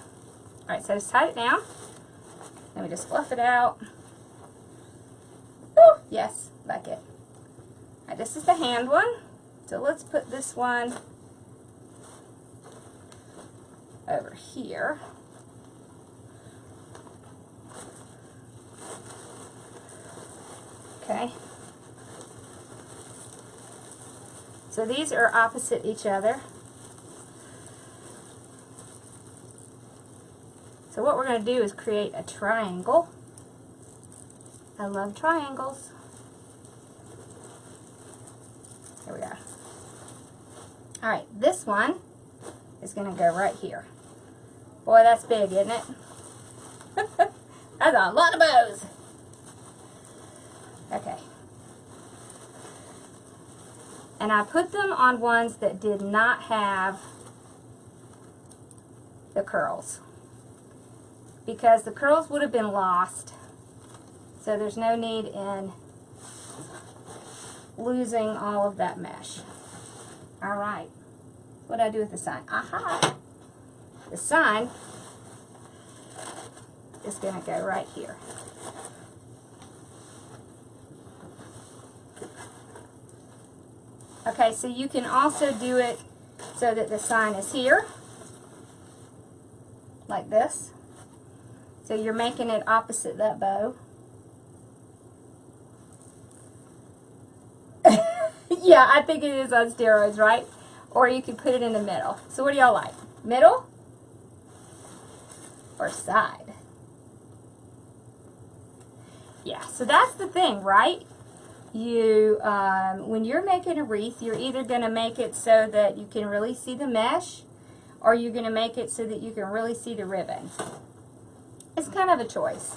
Alright, so just tie it down. Then we just fluff it out. Yes, like it. Now, this is the hand one. So let's put this one over here. Okay. So these are opposite each other. So what we're going to do is create a triangle. I love triangles. Here we go. Alright, this one is going to go right here. Boy, that's big, isn't it? That's a lot of bows. Okay. And I put them on ones that did not have the curls, because the curls would have been lost. So there's no need in losing all of that mesh. All right. What do I do with the sign? Aha! The sign is going to go right here. Okay, so you can also do it so that the sign is here, like this. So you're making it opposite that bow. Yeah, I think it is on steroids, right? Or you can put it in the middle. So what do y'all like? Middle or side? Yeah, so that's the thing, right? You, when you're making a wreath, you're either going to make it so that you can really see the mesh, or you're going to make it so that you can really see the ribbon. It's kind of a choice.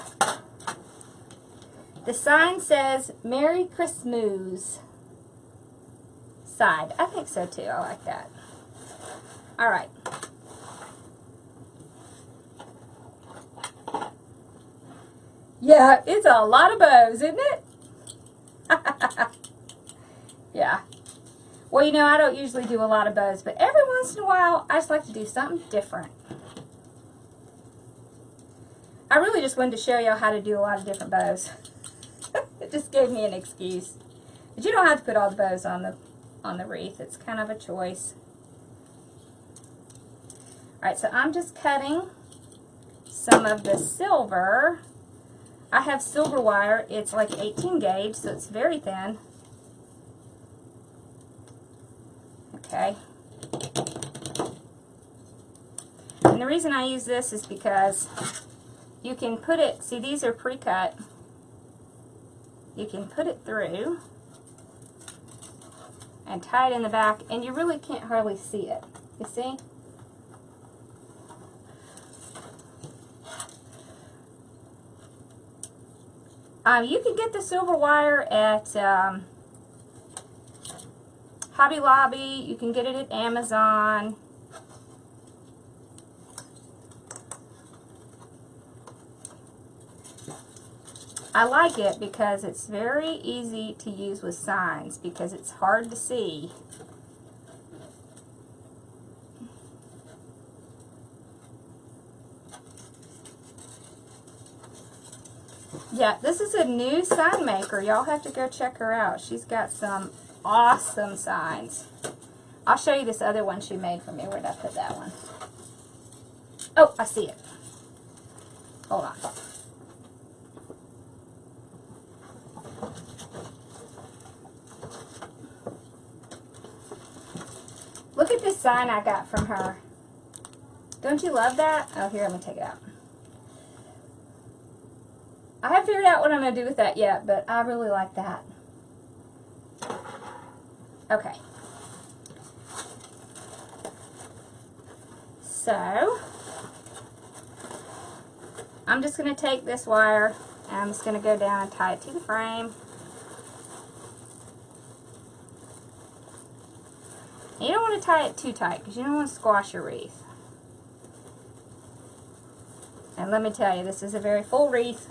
The sign says, Merry Christmoos. Side. I think so too. I like that. All right. Yeah, it's a lot of bows, isn't it? Yeah. Well, you know, I don't usually do a lot of bows, but every once in a while, I just like to do something different. I really just wanted to show y'all how to do a lot of different bows. It just gave me an excuse. But you don't have to put all the bows on the wreath. It's kind of a choice. Alright, so I'm just cutting some of the silver. I have silver wire. It's like 18 gauge, so it's very thin. Okay. And the reason I use this is because you can put it, see these are pre-cut. You can put it through and tie it in the back, and you really can't hardly see it. You see? You can get the silver wire at Hobby Lobby. You can get it at Amazon. I like it because it's very easy to use with signs because it's hard to see. Yeah, this is a new sign maker. Y'all have to go check her out. She's got some awesome signs. I'll show you this other one she made for me. Where did I put that one? Oh, I see it. Hold on. Look at this sign I got from her. Don't you love that? Oh, here, let me take it out. I haven't figured out what I'm going to do with that yet, but I really like that. Okay. So, I'm just going to take this wire and I'm just going to go down and tie it to the frame. You don't want to tie it too tight because you don't want to squash your wreath. And let me tell you, this is a very full wreath.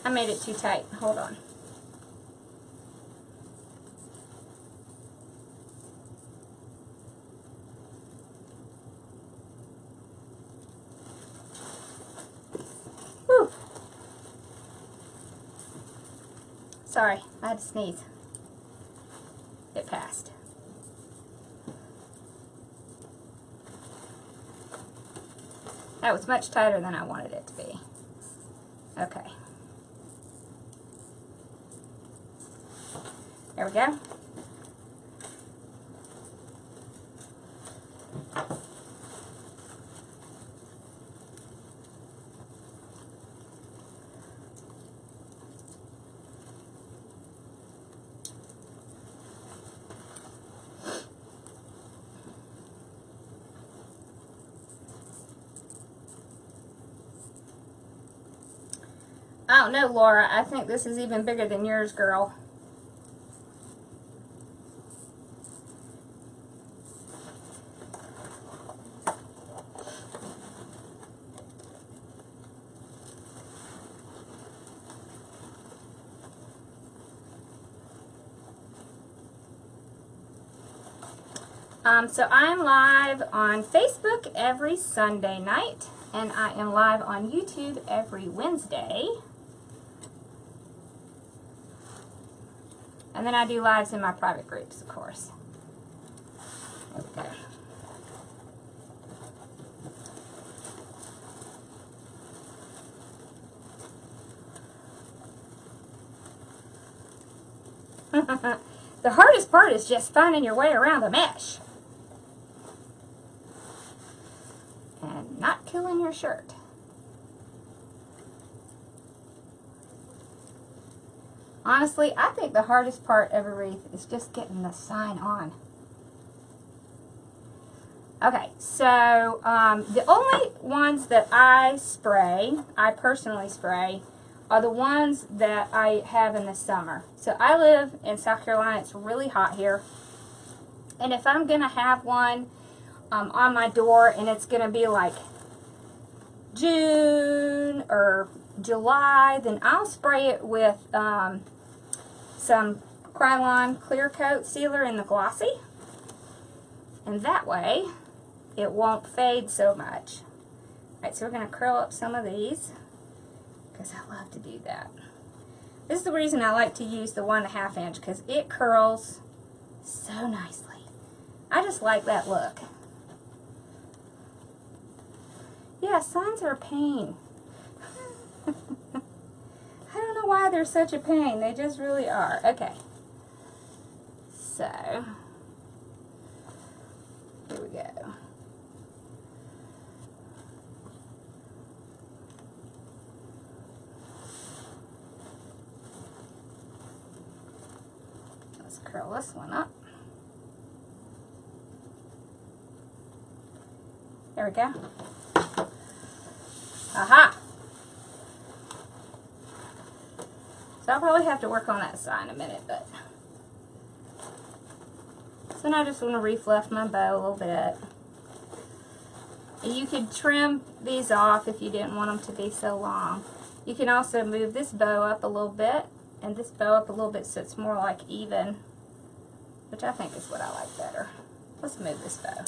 I made it too tight. Hold on. Whew. Sorry, I had to sneeze. It passed. That was much tighter than I wanted it to be. Okay. There we go. I don't know, Laura. I think this is even bigger than yours, girl. So I'm live on Facebook every Sunday night, and I am live on YouTube every Wednesday. And then I do lives in my private groups, of course. Okay. The hardest part is just finding your way around the mesh. And not killing your shirt. Honestly, I think the hardest part of a wreath is just getting the sign on. Okay, so the only ones that I personally spray, are the ones that I have in the summer. So I live in South Carolina. It's really hot here. And if I'm going to have one on my door and it's going to be like June or July, then I'll spray it with some Krylon Clear Coat Sealer in the glossy. And that way, it won't fade so much. Alright, so we're going to curl up some of these, because I love to do that. This is the reason I like to use the 1.5 inch, because it curls so nicely. I just like that look. Yeah, signs are a pain. I don't know why they're such a pain. They just really are. Okay. So, here we go. Let's curl this one up. There we go. Aha! So I'll probably have to work on that side in a minute, but... So now I just want to refluff my bow a little bit. You could trim these off if you didn't want them to be so long. You can also move this bow up a little bit, and this bow up a little bit so it's more like even, which I think is what I like better. Let's move this bow.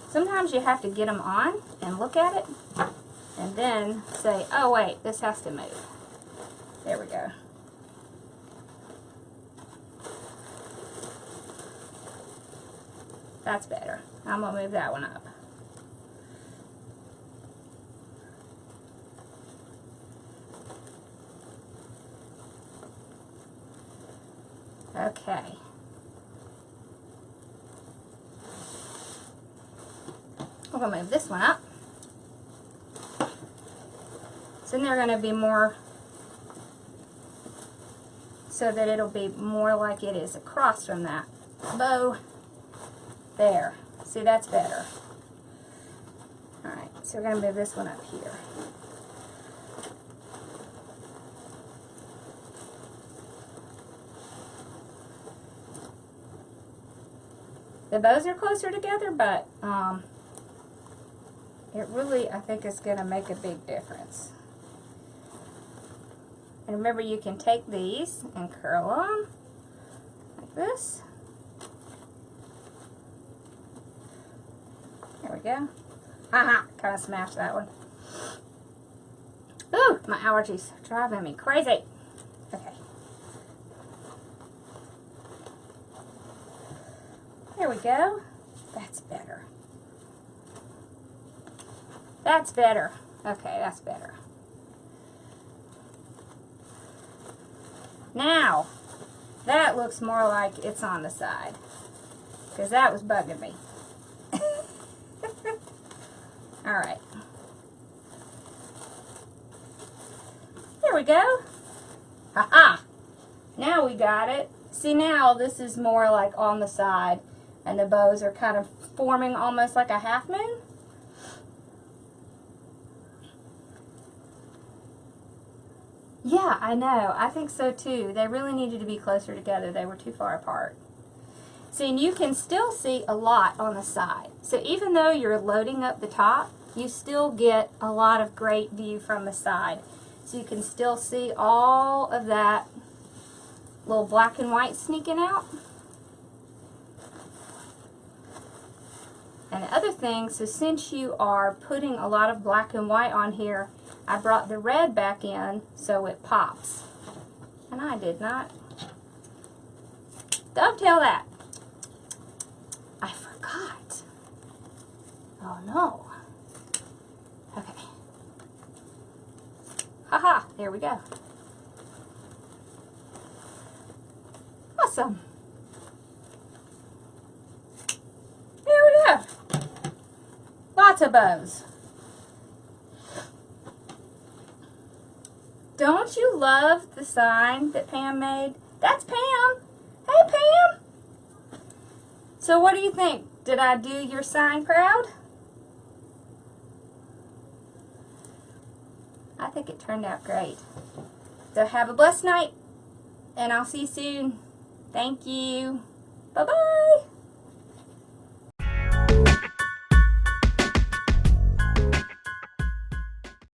Sometimes you have to get them on and look at it, and then say, oh wait, this has to move. There we go. That's better. I'm going to move that one up. Okay. I'm going to move this one up. So then they're going to be more, so that it'll be more like it is across from that bow. There. See, that's better. Alright, so we're going to move this one up here. The bows are closer together, but it really, I think, is going to make a big difference. And remember, you can take these and curl them like this. There we go. Haha, kind of smashed that one. Ooh, my allergies are driving me crazy. Okay. There we go. That's better. That's better. Okay, that's better. Now, that looks more like it's on the side, because that was bugging me. Alright. There we go. Ha-ha! Now we got it. See, now this is more like on the side, and the bows are kind of forming almost like a half moon. Yeah, I know. I think so too. They really needed to be closer together. They were too far apart. See, and you can still see a lot on the side. So even though you're loading up the top, you still get a lot of great view from the side. So you can still see all of that little black and white sneaking out. And the other thing, so since you are putting a lot of black and white on here, I brought the red back in so it pops. And I did not dovetail that. I forgot. Oh no. Okay. Haha, there we go. Awesome. There we go. Lots of bows. Don't you love the sign that Pam made? That's Pam. Hey, Pam. So what do you think? Did I do your sign proud? I think it turned out great. So have a blessed night, and I'll see you soon. Thank you. Bye-bye.